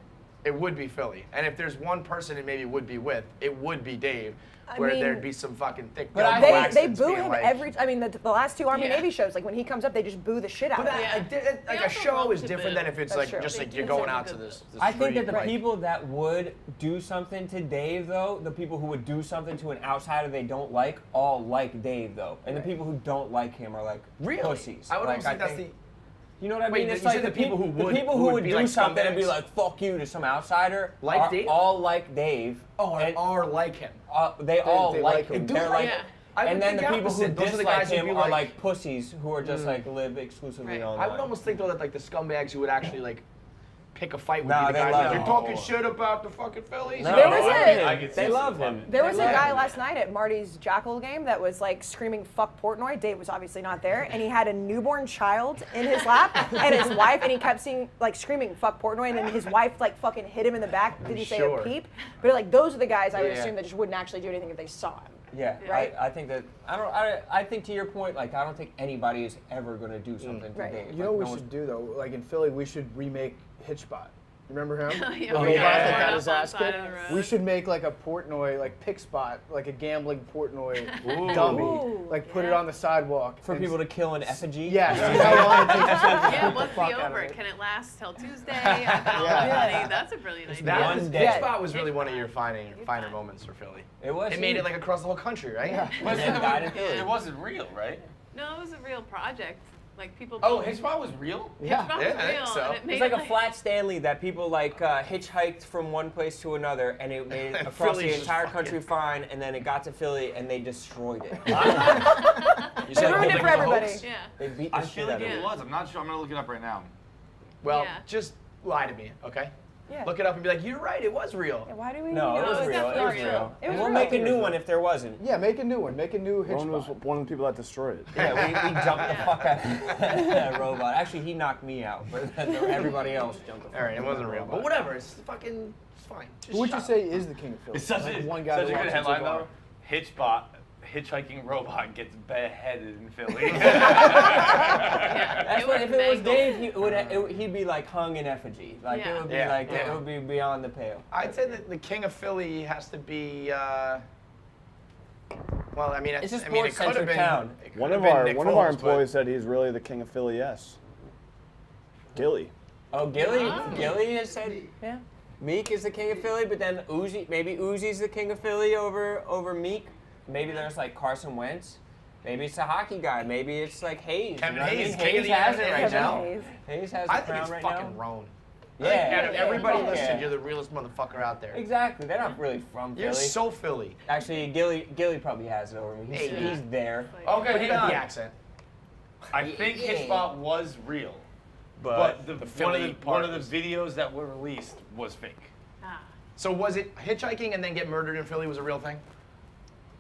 it would be Philly. And if there's one person it maybe would be with, it would be Dave. Where mean- there'd be some fucking thick. But double They accents boo being him like, every. I mean, the last two Army Yeah. Navy shows, like when he comes up, they just boo the shit out But of him. like a also show love is to different boo. than if it's That's like true. just They like do you're going say out good to this. boo. I think that street. the people that would do something to Dave, though, the people who would do something to an outsider they don't like, all like Dave, though. And the people who don't like him are like Really? pussies. I would like, almost think that's the. You know what I Wait, mean? you It's said like the people who would- the people who who would would be do like something and be scumbags? like "fuck you" to some outsider. Like are Dave? all like Dave. And are like him. They all they like like him. him. They're like, Yeah. I and would then the think people who opposite. Those are the dislike guys who'd him be are like- like pussies who are just like live exclusively Right. online. I would almost think though that like the scumbags who would actually like pick a fight with Nah, you, the they guys love like, him. you're talking shit about the fucking Phillies. No, There was I could see they some love fun. him. There was a They love guy him. last night at Marty's Jackal game that was like screaming "fuck Portnoy." Dave was obviously not there, and he had a newborn child in his lap and his wife, and he kept screaming "fuck Portnoy," and then his wife like fucking hit him in the back. Didn't say Sure. a peep, but like those are the guys I would Yeah. assume that just wouldn't actually do anything if they saw him. Yeah, Right. I think that I think to your point, like I don't think anybody is ever gonna do something to Right. Dave. You know Like, what no we should do though? Like in Philly, we should remake Hitchbot. Remember him? Yeah, The oh, robot yeah. that got Up his on ass side kicked. of the road. We should make like a Portnoy, like pick spot, like a gambling Portnoy Ooh. dummy. Ooh, Like put it on the sidewalk for and people to kill in effigy. Yeah, see how long it takes to Yeah, just what's fuck the out of over? it. Can it last till Tuesday? I bet all Yeah. that money. That's a brilliant idea. That One was, day. Hitchbot was really one of your finer moments for Philly. It was. It made huge. it like across the whole country, right? Yeah. But Yeah, died in Philly. it wasn't real, right? No, it was a real project. Like people. Oh, built- Hitchbot was real? Yeah. Hitchbot was Yeah, I think real, so. and it made It's like it a flat Stanley that people like hitchhiked from one place to another, and it made it across Philly's the just entire fucking- country fine, and then it got to Philly, and they destroyed it. You They said ruined holding it for the everybody. hoax? Yeah. They beat the I shit feel out like of it it. was. I'm not sure. I'm gonna look it up right now. Well, Yeah. just lie to me, okay? Yeah. Look it up and be like, you're right, it was real. Yeah, why do we? No, it No, was it's real. It definitely was real. real. It And was we'll real. make a new one if there wasn't. Yeah, make a new one. Make a new Rone was Hitchbot. one of the people that destroyed it. Yeah, we jumped the Yeah. fuck out of that robot. Actually, he knocked me out, but everybody else jumped the fuck All right, it out of wasn't that real. robot. But whatever, it's fucking, it's fine. Just Who would you shut say is the king of Philly? It's such Like a, one guy such a that good walks headline into a bar. though. Hitchbot, hitchhiking robot gets beheaded in Philly. Yeah. That's what, if it was Dave, he'd be like hung in effigy. Like Yeah. it would be Yeah, like yeah. it would be beyond the pale. I'd say that the king of Philly has to be. Well, I mean, It's a I mean, it could have sports-centric been. town. it could One have of been our Nick one of our Foles, but- employees said he's really the king of Philly. Yes. Gilly. Oh, Gilly Oh. Gilly has said Yeah. Meek is the king of Philly, but then maybe Uzi's the king of Philly over Meek. Maybe there's like Carson Wentz. Maybe it's a hockey guy. Maybe it's like Hayes. Kevin you know what I Hayes, mean? king of Hayes the has it NFL. right Kevin now. Hayes. Hayes has the I think crown it's right fucking now. Rone. Yeah, I think out of yeah, everybody yeah. listed, you're the realest motherfucker out there. Exactly. They're not really from You're Philly. so Philly. Actually, Gilly probably has it over me. He's, Hey, he's there. Okay, But you hang got on. the accent. I think Yeah. Hitchbot was real, but one Philly of part the was- videos that were released was fake. Ah. So was it hitchhiking and then get murdered in Philly was a real thing?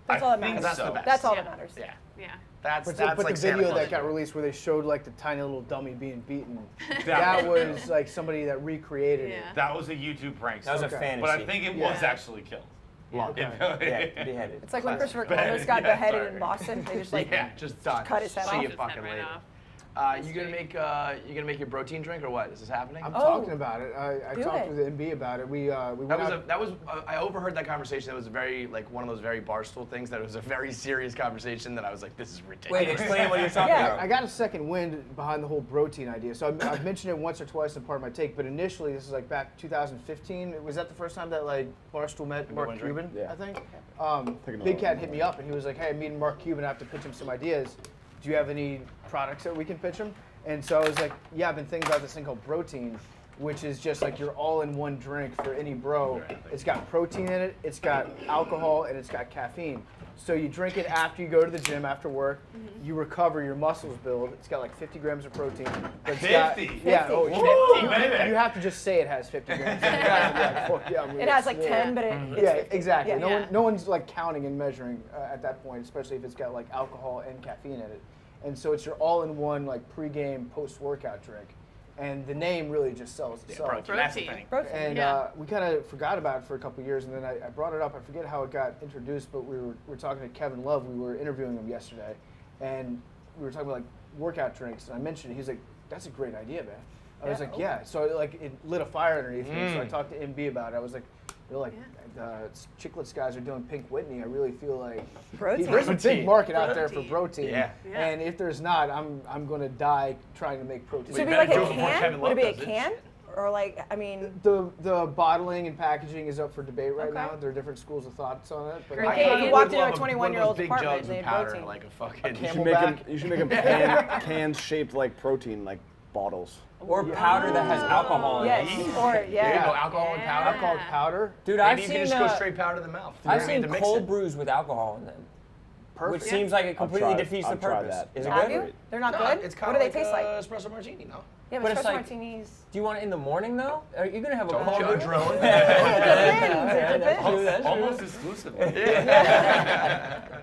That's all that think matters. That's the so. best. That's all Yeah. that matters. Yeah. Yeah. That's But that's the like Santa video Claus that got shit. released where they showed like the tiny little dummy being beaten, That that was was like somebody that recreated it. Yeah. That was a YouTube prank. That was a Okay. fantasy. But I think it was Yeah. actually killed. Long. In Okay. Philly. Yeah, beheaded. It's like when Christopher Beheaded. Columbus got Yeah, beheaded sorry. in Boston. They just like Yeah, just done. cut his head See off. you His head fucking right later. off. You gonna make your protein drink or what? Is this happening? I'm Oh. talking about it. I Do talked it. with MB about it. We went out. I overheard that conversation. That was very like one of those very Barstool things. That it was a very serious conversation. That I was like, this is ridiculous. Wait, explain what you're talking Yeah. about. I got a second wind behind the whole protein idea. So I've mentioned it once or twice in part of my take, but initially this is like back 2015. Was that the first time that like Barstool met Mark one drink? Cuban? Yeah. I think. Take another Big Cat one. hit me up and he was like, "Hey, I'm meeting Mark Cuban. I have to pitch him some ideas. Do you have any products that we can pitch him?" And so I was like, "Yeah, I've been thinking about this thing called protein." which is just like your all-in-one drink for any bro. It's got protein in it, it's got alcohol, and it's got caffeine. So you drink it after you go to the gym after work. You recover, your muscles build. It's got like 50 grams of protein. But it's got- 50? Yeah. Oh, Woo, baby. you have to just say it has 50 grams. You gotta be like, fuck yeah, I'm It really has like swole. 10, but it's Yeah, 50. exactly. Yeah. No one's like counting and measuring at that point, especially if it's got like alcohol and caffeine in it. And so it's your all-in-one like pre-game, post-workout drink. And the name really just sells itself. Protein. That's the thing. Protein. And Yeah. we kind of forgot about it for a couple of years, and then I brought it up. I forget how it got introduced, but we were talking to Kevin Love. We were interviewing him yesterday, and we were talking about like workout drinks. And I mentioned it. He's like, "That's a great idea, man." I was like, "Yeah." So like it lit a fire underneath me. So I talked to MB about it. I was like, "You're like Chiclets guys are doing Pink Whitney. I really feel like Protein. there's a big Protein. market out there for protein. Yeah. Yeah. And if there's not, I'm gonna die trying to make protein." So it'd be better like a do it before can? Kevin Would it Love be a does it. can? Or like, I mean, The bottling and packaging is up for debate right Okay. now. There are different schools of thoughts on it. But Great. I- okay, if I you would walked into a Love 21-year-old's big apartment, jugs they of had powder, protein. like a fucking. You should make them cans shaped like protein, like bottles. Or powder that has alcohol in it. Yes, or There you go, yeah. alcohol and powder. Alcohol powder. Dude, Maybe I've you seen can just go straight powder to the mouth. You I've don't need seen to mix cold it. brews with alcohol in them, Perfect. which seems like it completely tried- defeats the I've tried purpose. that. Is it Have good? you? They're not No, good? it's What kind do of they like taste like? espresso martini, no? Yeah, but but it's espresso like- martinis. Do you want it in the morning though? Are you gonna have a Don't cold judge, brew? Rone. It That's depends. true, that's true. Almost exclusively.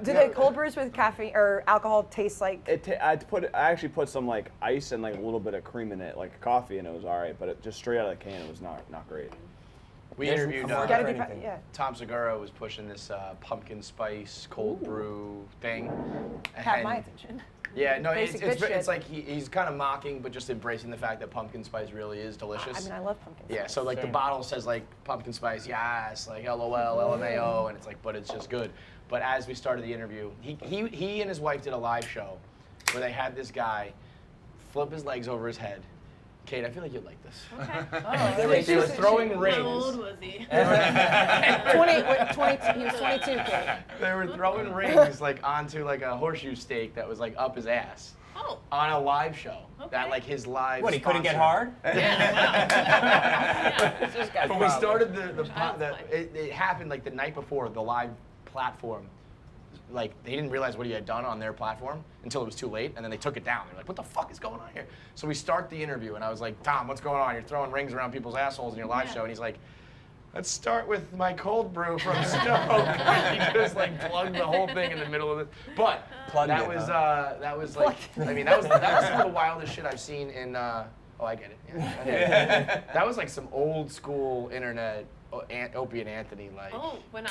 Do the cold brews with caffeine or alcohol taste like? I actually put some like ice and like a little bit of cream in it, like coffee, and it was alright. But it just straight out of the can, it was not great. We There's interviewed some- Gotta for be, anything. yeah. Tom Segura was pushing this pumpkin spice cold brew thing. Have And- my attention. Yeah, no, Basic it's bitch like he's kind of mocking, but just embracing the fact that pumpkin spice really is delicious. I mean, I love pumpkin spice. Yeah, so like the bottle says like pumpkin spice, yes, like LOL, LMAO, and it's like, but it's just good. But as we started the interview, he and his wife did a live show where they had this guy flip his legs over his head. Kate, I feel like you'd like this. Okay. They were throwing How rings. old was he? 22, he was 22, Kate. They were throwing rings like onto like a horseshoe stake that was like up his ass Oh. on a live show. That Okay. like his live. What, he couldn't get sponsor. hard? Yeah. This guy's When we problem. started Child's play. it happened like the night before the live platform. Like they didn't realize what he had done on their platform until it was too late, and then they took it down. They're like, "What the fuck is going on here?" So we start the interview, and I was like, "Tom, what's going on? You're throwing rings around people's assholes in your live Yeah. show." And he's like, "Let's start with my cold brew from Stoke." He just like plugged the whole thing in the middle of it. But Plugged that it, was huh? that was like, I mean, that was some of the wildest shit I've seen in. Oh, I get it. Yeah. That was like some old school internet. Opie and Anthony, like. Oh, when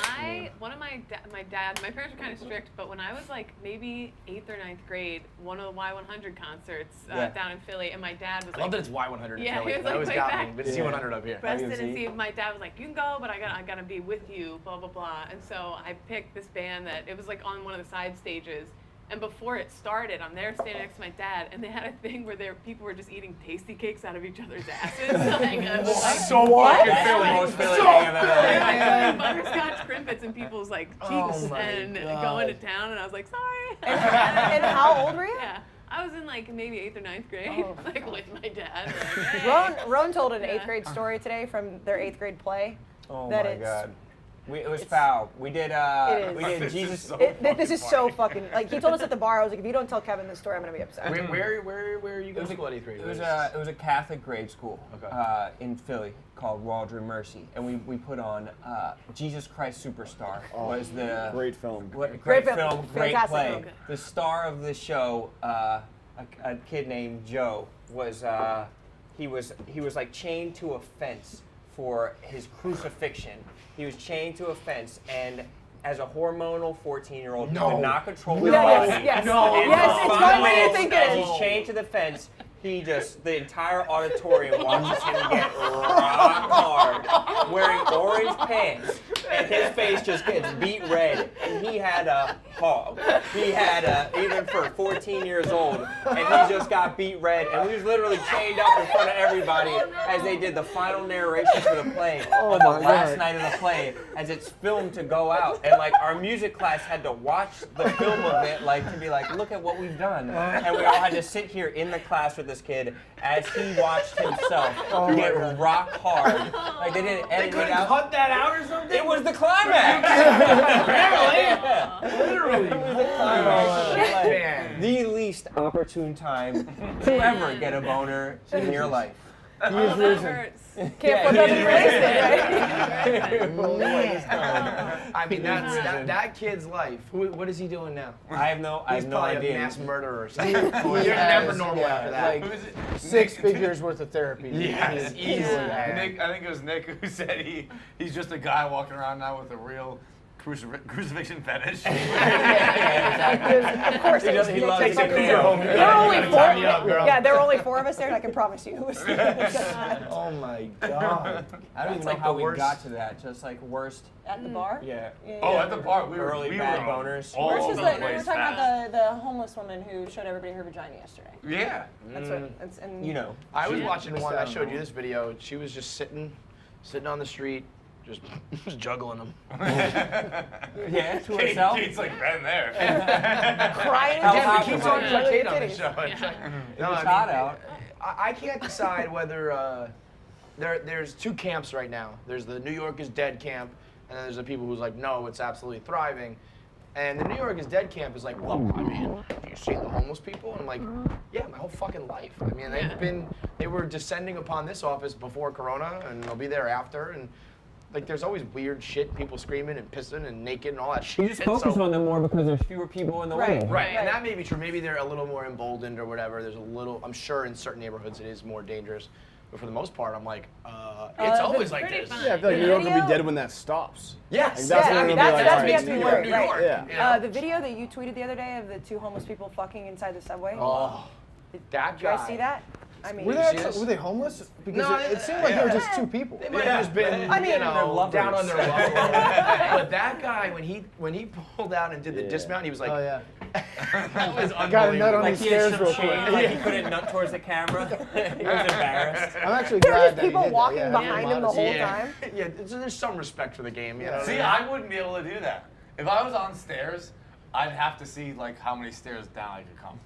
one of my dad, my parents were kind of strict, but when I was like maybe 8th or 9th grade, one of the Y100 concerts Yeah. down in Philly, and my dad was I love like, that it's Y100 in Yeah, Philly. he was That like always way got back. me, but it's C100 up here. Preston WMZ. and Steve, my dad was like, you can go, but I gotta be with you, blah, blah, blah. And so I picked this band that, it was like on one of the side stages. And before it started, I'm there standing next to my dad, and they had a thing where people were just eating pasty cakes out of each other's asses. Like, I was like, So fucking That's the Philly. most Philly thing I've ever heard. butterscotch crimpets in people's like cheeks my and God. going to town, and I was like, sorry. And how old were you? Yeah, I was in like maybe 8th or 9th grade, Oh. like with my dad. Like, hey. Rone told an Yeah. 8th grade story today from their 8th grade play. Oh That my it's- god. It was it's- foul. We did It we is. did This is Jesus so This is so fucking, like, he told us at the bar, I was like, if you don't tell Kevin this story, I'm gonna be upset. Where are you going was to a- school at 8th grade? It was a Catholic grade school Okay. in Philly called Waldron Mercy, and we put on Jesus Christ Superstar was the Great film. great Great film. film, great Fantastic play. film. The star of the show, a kid named Joe, was he was like chained to a fence for his crucifixion. He was chained to a fence, and as a hormonal 14-year-old, he No. could not control his No, body. yes, yes. No. And Yes, for it's 5 going where you minutes, think it as is. he's chained to the fence, the entire auditorium watches him get rock hard, wearing orange pants, and his face just gets beat red. And he had a hog. He had even for 14 years old, and he just got beat red. And we was literally chained up in front of everybody as they did the final narration for the play on the last night of the play, as it's filmed to go out. And like our music class had to watch the film of it, like to be like, look at what we've done. And we all had to sit here in the class with this kid as he watched himself get rock hard. Like they didn't edit it out. Cut that out or something? It was the climax. Literally. It was the climax. Like, Man. the least opportune time to ever get a boner in your life. Oh, that hurts. Can't put that in your right? I mean, that kid's life. What is he doing now? I have no He's probably idea. a mass murderer or something. You're He never has, normal yeah, after that. like 6 figures worth of therapy. Yes, He's easily. had. Nick, I think it was Nick who said he's just a guy walking around now with a real crucifixion fetish. Of course, He doesn't- he loves takes to on get his nailed. own. There were only Tie me up, girl. Yeah, there were only 4 of us there, and I can promise you it was. Oh my god. I don't even know like how the we worst. got to that. Just like worst. At the bar? Yeah. Oh, at the bar, we were Early we bad were boners. all Versus over the, the we were place talking fast. about the homeless woman who showed everybody her vagina yesterday. Yeah. That's what. That's, and You know. I was watching one. I showed you this video. She was just sitting on the street, just juggling them. Yeah, to Kate, herself. Kate's like right there. Crying. How Again, hot we keep was on it? juggling Kate on the titties. show. It's like- It was hot out. I can't decide whether there's 2 camps right now. There's the New York is dead camp, and then there's the people who's like, no, it's absolutely thriving. And the New York is dead camp is like, well, I mean, have you seen the homeless people? And I'm like, yeah, my whole fucking life. I mean, they were descending upon this office before Corona, and they'll be there after. And like, there's always weird shit, people screaming and pissing and naked and all that shit. You just focus on them more because there's fewer people in the way. Right, and that may be true. Maybe they're a little more emboldened or whatever. There's a little, I'm sure in certain neighborhoods it is more dangerous. But for the most part, I'm like, it's always like pretty this. fun. Yeah, I feel like New York will be dead when that stops. Yes, Like, that's Yeah, when I mean, it'll be like, that's all right, gets me New worried, York. right? Yeah. You know? The video that you tweeted the other day of the 2 homeless people fucking inside the subway. Oh, that Did you guys see that? I mean, Were they, see actually, this? were they homeless? Because No, it seemed like they were just 2 people. They might have just been, I mean, you they're know, lovers. down on their luck. But that guy, when he pulled out and did the dismount, he was like, Oh yeah. that was Got a nut on unbelievable. Like these he had stairs some real shame, quick. like he couldn't nut towards the camera. He was embarrassed. I'm actually there were glad just that he people did that. walking Yeah, behind him the modesty. whole Yeah, time. yeah. So there's some respect for the game, you know. See, I wouldn't be able to do that. If I was on stairs, I'd have to see like how many stairs down I could come.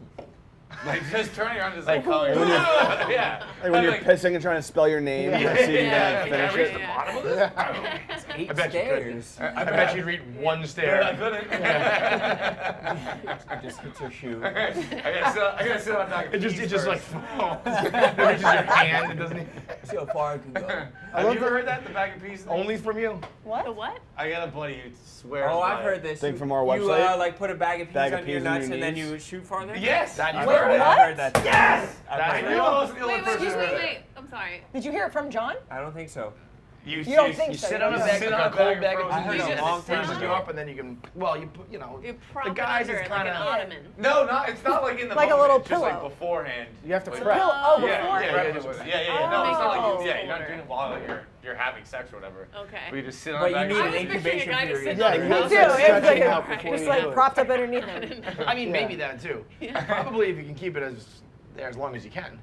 Like just turning around, just like calling. Yeah. Like when you're Like, pissing and trying to spell your name, and see if you can Can I finish reach it. the Yeah. bottom of this? I bet you could. Stairs. I bet you'd read one I stair. couldn't. Just hits her shoe. I gotta sit on that. It just like falls. It reaches your hand. It doesn't. See how far I can go. Have you ever heard that? The bag of peas thing? Only from you. The what? I got a buddy who swears. Oh, by I've heard this. Thing from our You website? like put a bag of peas Bag of under your peas under nuts your and then knees? you shoot farther? Yes. That I've you heard heard. that. I've heard that. Yes. I've That's heard I real. that. know I was the only Wait, person excuse who me, heard wait. I'm sorry. Did you hear it from John? I don't think so. You don't you- think You so, sit you on a don't bag, sit a on a cold bag of bag of frozen peas. peas. I heard a long time freezes ago. you up, and then you can. Well, you put, you know. You prop the it guys under is it like an kind of. ottoman. No, it's not like in the Like a moment, little it's just like pillow. beforehand. You have to Like- prep. Oh, Yeah, before. yeah, Yeah, yeah, just- yeah. No, it's not like Oh. you're not doing it while you're having sex or whatever. Okay. But you just sit on But a bag you of need I an was picturing a incubation guy just period. sitting Yeah, on you the need Me couch. too. to It's stretching like, out before just you like do it. propped up underneath I him. didn't know. I mean, maybe that too. Probably if you can keep it as long as you can.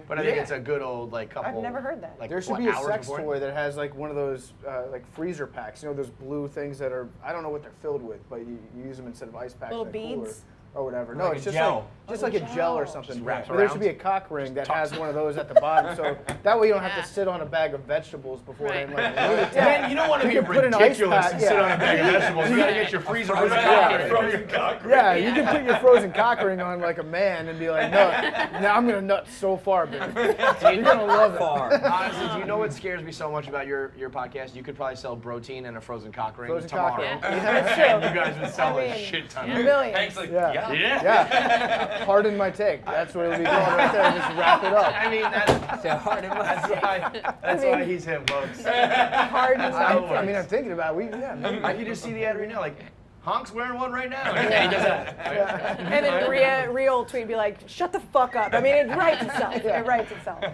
But I think it's a good old like couple. I've never heard that. Like, There should what, be a hours sex before? toy that has like one of those like freezer packs. You know those blue things that are, I don't know what they're filled with, but you use them instead of ice packs. Little in a cooler beads? or whatever. No, Like it's a just gel. like a gel or something. Just wraps But there around? should be a cock ring that has one of those at the bottom, so that way you don't have Yeah. to sit on a bag of vegetables beforehand. Right. Like a lunatic. Man, you don't want to be You can put an ice ridiculous pack, and sit yeah. on a bag of vegetables. You gotta get your freezer with a Yeah. cock ring. Yeah, you can put your frozen cock ring on like a man and be like, nut. Now I'm gonna nut so far, baby. You're gonna love it. Far. Honestly, do you know what scares me so much about your podcast? You could probably sell protein and a frozen cock ring Frozen tomorrow. cock ring. Yeah. That's true. And you guys would sell I a mean, shit ton. Millions. Hank's like, Yeah. yeah. Yeah. Pardon my take. That's what it'll be called right there. Just wrap it up. I mean, that's So hard in my why he's him, folks. Hard as I mean, I'm thinking about it. Maybe. I can just see the ad right now, like, Honk's wearing one right now. And he does that. And then Real tweet be like, shut the fuck up. I mean, it writes itself. It writes itself.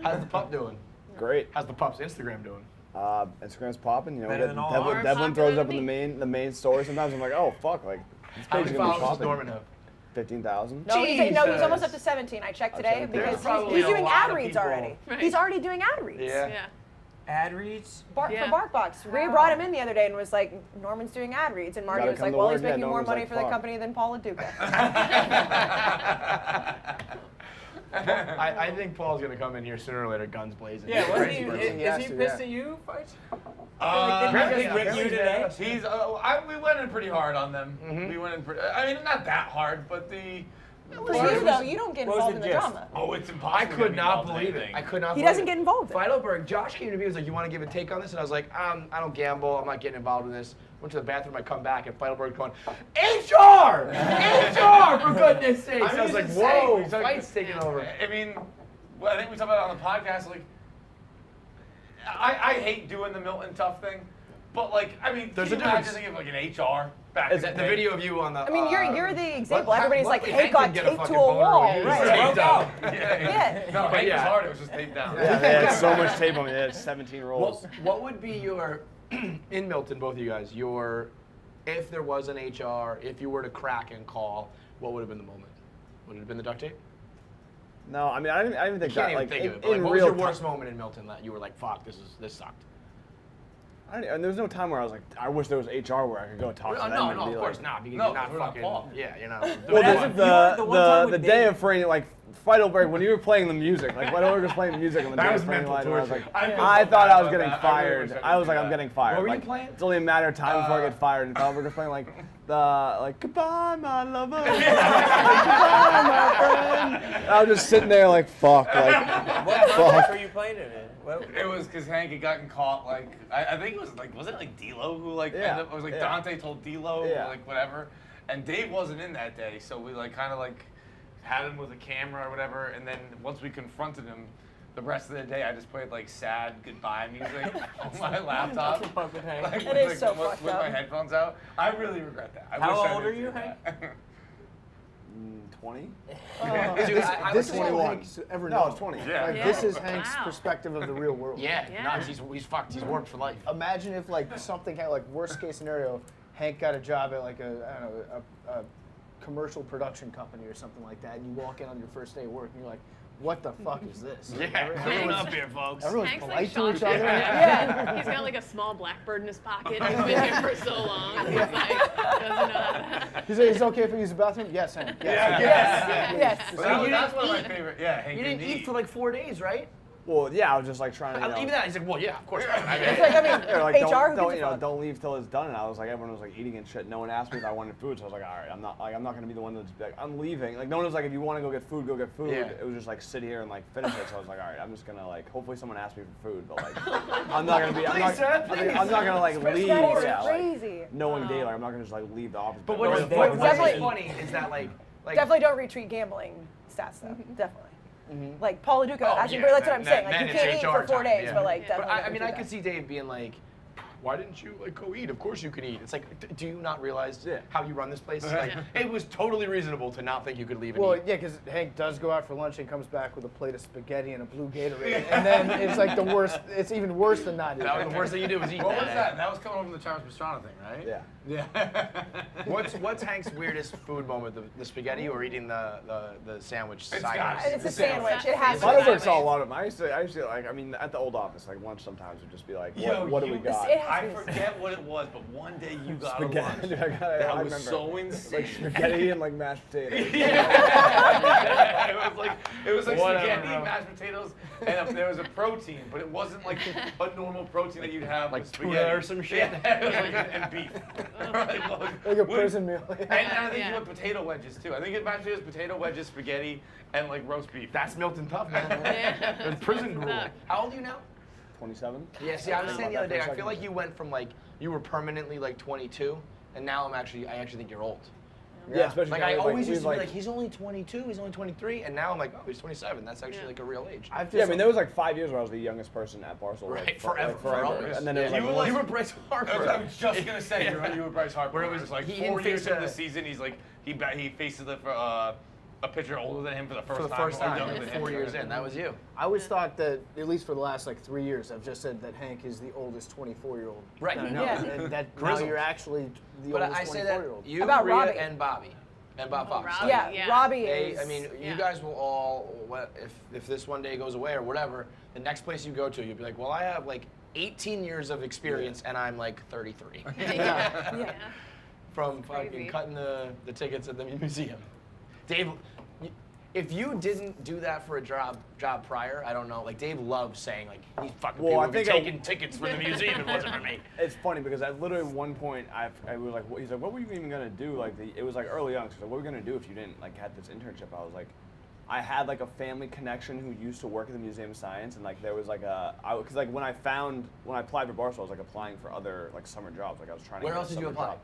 How's the pup doing? Great. How's the pup's Instagram doing? Instagram's popping. You know, Better than all ours. Devlin throws up Popular in the main story. Sometimes I'm like, oh fuck, like this How page many is gonna be followers does popping. Norman have? 15,000. No, he's Jesus. almost up to 17. I checked today There's because probably he's a doing lot ad of reads people- already. Right. He's already doing ad reads. Yeah. Yeah. ad reads. Yeah. For BarkBox. Rhea brought him in the other day and was like, Norman's doing ad reads. And Marty Gotta was come like, to well, work. he's Yeah, making more Norman's money like, for the fuck. company than Paul and Duca. I think Paul's gonna come in here sooner or later, guns blazing. Yeah, He's was crazy he, person. is he pissed at you, Fight? Did he rip you today? We went in pretty hard on them. We went in I mean, not that hard, but the. For you though, you don't get what was involved in the the gist? drama. Oh, it's I impossible. could not believe it. I could not. He believe doesn't it. get involved in it. Feidelberg, Josh came to me. He was like, "You want to give a take on this?" And I was like, "I don't gamble. I'm not getting involved in this." Went to the bathroom. I come back, and Feidelberg going, "HR, HR, for goodness sakes!" I was like, "Whoa, Fight's taking over." I mean, well, I think we talked about it on the podcast. Like, I hate doing the Milton Tough thing, but like, I mean, There's can a you imagine difference. thinking of like an HR back in Is the that the day? video of you on the? I mean, you're the example. What- Everybody's what- like, Hank Hank got can get a taped to fucking a boner wall. when he was Right. taped up. Yeah. No, But Hank yeah. was hard. It was just taped down. Yeah, they had so much tape on me. They had 17 rolls. What would be your in Milton, both of you guys? Your if there was an HR, if you were to crack and call, what would have been the moment? Would it have been the duct tape? No, I mean, I didn't think I that. can't even like, think of it. in, But like, in what was real your ti- worst moment in Milton that you were like, "Fuck, this sucked"? And there was no time where I was like, I wish there was HR where I could go talk to them. No, and no, be of like, course not. Because No, you're not we're not fucking. Paul. Yeah, you're not. Well, But as if you were the one time the with day Dave- of Franny, like Feidelberg, when you were playing the music, like Feidelberg was playing the music on the That day was of Franny mental Line, and I was torture. like, I feel so I thought bad I was about getting that. I really fired. wish I I was could like, do I'm that. getting fired. What were you like, playing? It's only a matter of time before I get fired. And Feidelberg was playing like goodbye, my lover. Goodbye, my friend. And I was just sitting there like, fuck, like. What context were you playing it in? What? It was because Hank had gotten caught. Like, I think it was like, was it like D'Lo who like Yeah, ended up? It was like yeah. Dante told D'Lo, Yeah. like whatever, and Dave wasn't in that day, so we like kind of like had him with a camera or whatever, and then once we confronted him, the rest of the day I just played like sad goodbye music on my laptop. Like, It is with, so with, fucked with up. my headphones out. I really regret that. I How wish I old didn't are you, do that. 20? Dude, I This would is say- all Hank's ever No, known. it's 20. Yeah. Like, Yeah. this is Hank's Wow. perspective of the real world. Yeah, Yeah. no, he's fucked. He's warped for life. Imagine if like something had like worst case scenario, Hank got a job at like a I don't know a commercial production company or something like that, and you walk in on your first day of work and you're like, what the fuck is this? Clean up here, folks. Everyone's Hank's polite like to each Sean other. Yeah. He's got like a small blackbird in his pocket. He's been here for so long. He's like, doesn't know how to. He's like, is it okay if we use the bathroom? Yes, Hank. Yes. Yes. That's one of my favorite. Yeah, Hank You didn't eat for like 4 days, right? Well, yeah, I was just like trying to. Even that, he's like, "Well, yeah, of course." Not. It's like, I mean, They're like, HR, who don't, gives a fuck? don't leave till it's done. And I was like, everyone was like eating and shit. No one asked me if I wanted food, so I was like, all right, I'm not gonna be the one that's like, I'm leaving. Like no one was like, if you want to go get food, go get food. Yeah. It was just like sit here and like finish it. So I was like, all right, I'm just gonna like, hopefully someone asks me for food, but like, I'm not gonna be. I'm not, I'm not gonna like leave. That is Yeah, like, crazy. knowing daylight, I'm not gonna just like leave the office. But No, what's it's Definitely- funny is that like Definitely don't retweet gambling stats though. Definitely. Like Paul LaDuca, Oh, actually, yeah, that's what I'm saying. Like then you it's can't eat HR for 4 time, days, yeah. but like But But definitely. I mean, don't I do could that. see Dave being like, "Why didn't you like go eat? Of course you can eat." It's like, do you not realize Yeah. how you run this place? It's like, it was totally reasonable to not think you could leave and Well, eat. yeah, because Hank does go out for lunch and comes back with a plate of spaghetti and a blue Gatorade, and then it's like the worst. It's even worse than not eating. That was the worst thing you did was eat. What was day. that? That was coming over from the Charles Pastrana thing, right? Yeah. Yeah. What's Hank's weirdest food moment? The spaghetti or eating the sandwich side gotta dish? It's a sandwich. It has to Why be. does Feidelberg saw a lot of them. I used to like. I mean, at the old office, like lunch sometimes would just be like, what do we got? It has I to be. forget what it was, but one day you got a Spaghetti. lunch. Dude, I That remember. was so insane. Like spaghetti and like mashed potatoes. It was like Whatever, spaghetti, bro. mashed potatoes, and there was a protein, but it wasn't like a normal protein that you'd have Like with tuna spaghetti. or some shit? Yeah, it was like and beef. Like a prison meal. And I think Yeah. you had potato wedges too. I think it mashed potatoes, potato wedges, spaghetti, and like roast beef. That's Milton Tough, man. Yeah. The prison That's gruel. up. How old are you now? 27. Yeah, see, I was saying the other day, I Second. feel like you went from like, you were permanently like 22, and now I actually think you're old. Yeah, especially Like now I we've, always we've, used to be like, he's only 22, he's only 23, and now I'm like, oh, he's 27. That's actually Yeah. like a real age. I've just, Yeah, I mean, there was like 5 years where I was the youngest person at Barstool. Right, like, forever. And then it was Yeah. like, You were You were Bryce Harper. I was just gonna say you were Bryce Harper. Where it Where was- it was like he 4 didn't years face into a- the season, he's like he faces a pitcher older than him for the first for the time. first or time, younger than him. 4 years in. That was you. I always thought that, at least for the last like 3 years, I've just said that Hank is the oldest 24-year-old. Right. that I know. Yeah. And that now Grizzled. you're actually the But oldest I say that 24-year-old. you, About Rhea, Robbie. and Bobby. And Bob Fox. Robbie. Like, Yeah, Yeah. Robbie They, is. I mean, you Yeah. guys will all, if this one day goes away or whatever, the next place you go to, you'll be like, well, I have like 18 years of experience and I'm like 33. Yeah. From Crazy. fucking cutting the tickets at the museum. Dave, If you didn't do that for a job prior, I don't know. Like Dave loves saying like these fucking Well, people I would be think taking tickets from the museum if it wasn't for me. It's funny because at literally one point I was like, he's like, what were you even gonna do? Like it was like early on. So he's like, what were you gonna do if you didn't like had this internship? I was like, I had like a family connection who used to work at the Museum of Science, and like there was like because like when I applied for Barstool, I was like applying for other like summer jobs. Like I was trying to. Where get a else did you summer apply? job.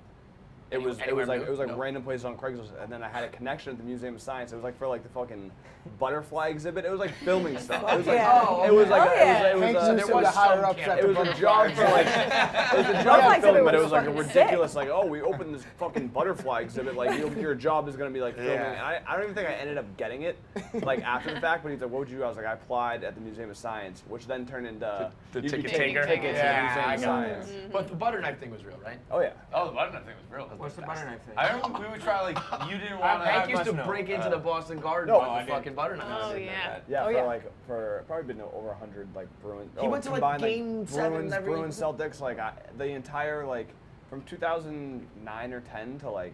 It was Anywhere like new? random places on Craigslist, and then I had a connection at the Museum of Science. It was like for like the fucking butterfly exhibit. It was like filming stuff. It was like Yeah. it was like Oh, yeah. it was Thanks to there some was of the higher some ups camp. at it the was a butterfly job for like it was a job Butterfly for filming, exhibit but it was was like a fucking ridiculous like, oh, we opened this fucking butterfly exhibit, like your job is gonna be like filming. Yeah. And I don't even think I ended up getting it like after the fact, but he's like, what would you do? I was like, I applied at the Museum of Science, which then turned into The you'd be ticket taking taker. tickets Yeah, to the I Museum of got it. Science. But the butter knife thing was real, right? Oh yeah. Oh, the butter knife thing was real. What's the butter knife thing? I remember we would try like you didn't want to. Hank used to must know. break into the Boston Garden No, with I the didn't. fucking butter knife. Oh, yeah. Yeah, Oh, for yeah. for probably been over 100 like Bruins. He went to, like, combined, Game 7 Bruins, every- Bruins, Celtics, like the entire like from 2009 or 10 to like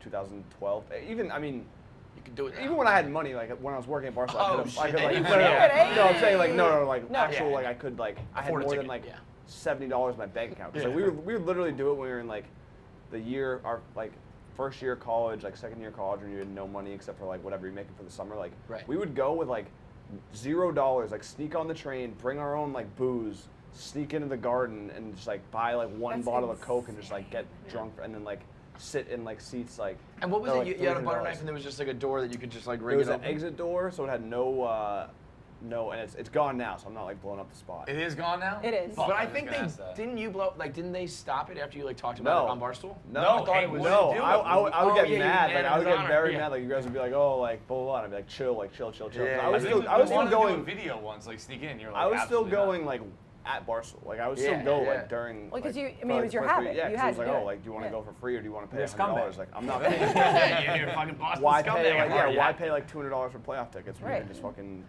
2012. Even I mean, You could do it now. even when I had money, like when I was working at Barstool, I could shit. like You no, could, yeah. no, I'm saying like no, like No. actual Yeah. like I could like I had Afford a more than ticket, like yeah. $70 in my bank account. 'Cause, like, we would literally do it when we were in like the year our like first year of college, like second year of college when you had no money except for like whatever you're making for the summer. Like Right. we would go with like $0, like sneak on the train, bring our own like booze, sneak into the garden and just like buy like one That's bottle of Coke and just like get drunk and then like sit in like seats like. And what was for, it? like, You had a butter $300. knife and there was just like a door that you could just like It ring was it an open? exit door, so it had no, and it's gone now, so I'm not like blowing up the spot. It is gone now. It is. Fuck, But I was think gonna they ask that. didn't you blow like didn't they stop it after you like talked about No. it on Barstool? No, I thought it was- no. what did you do? I would Oh, get yeah, mad. you Like mad I would in his get honor, very yeah. mad. Like you guys would be like, oh, like blah blah blah. I'd be like, chill. Yeah, I was yeah. still, I was still wanted to do a going. video once, like sneak in. You're like, I was still absolutely not. going like at Barstool. Like I would still Yeah, go yeah. like during. Well, 'cause like, you- I for, mean, it like, was your for free. habit. Yeah, You 'cause had it was to like, do oh, it. like do you want to Yeah. go for free or do you want to pay You're a $100? scumbag. Like I'm not paying. Yeah, you're a fucking Boston Why scumbag. pay like Yeah, why pay like $200 for playoff tickets when you Right. can just fucking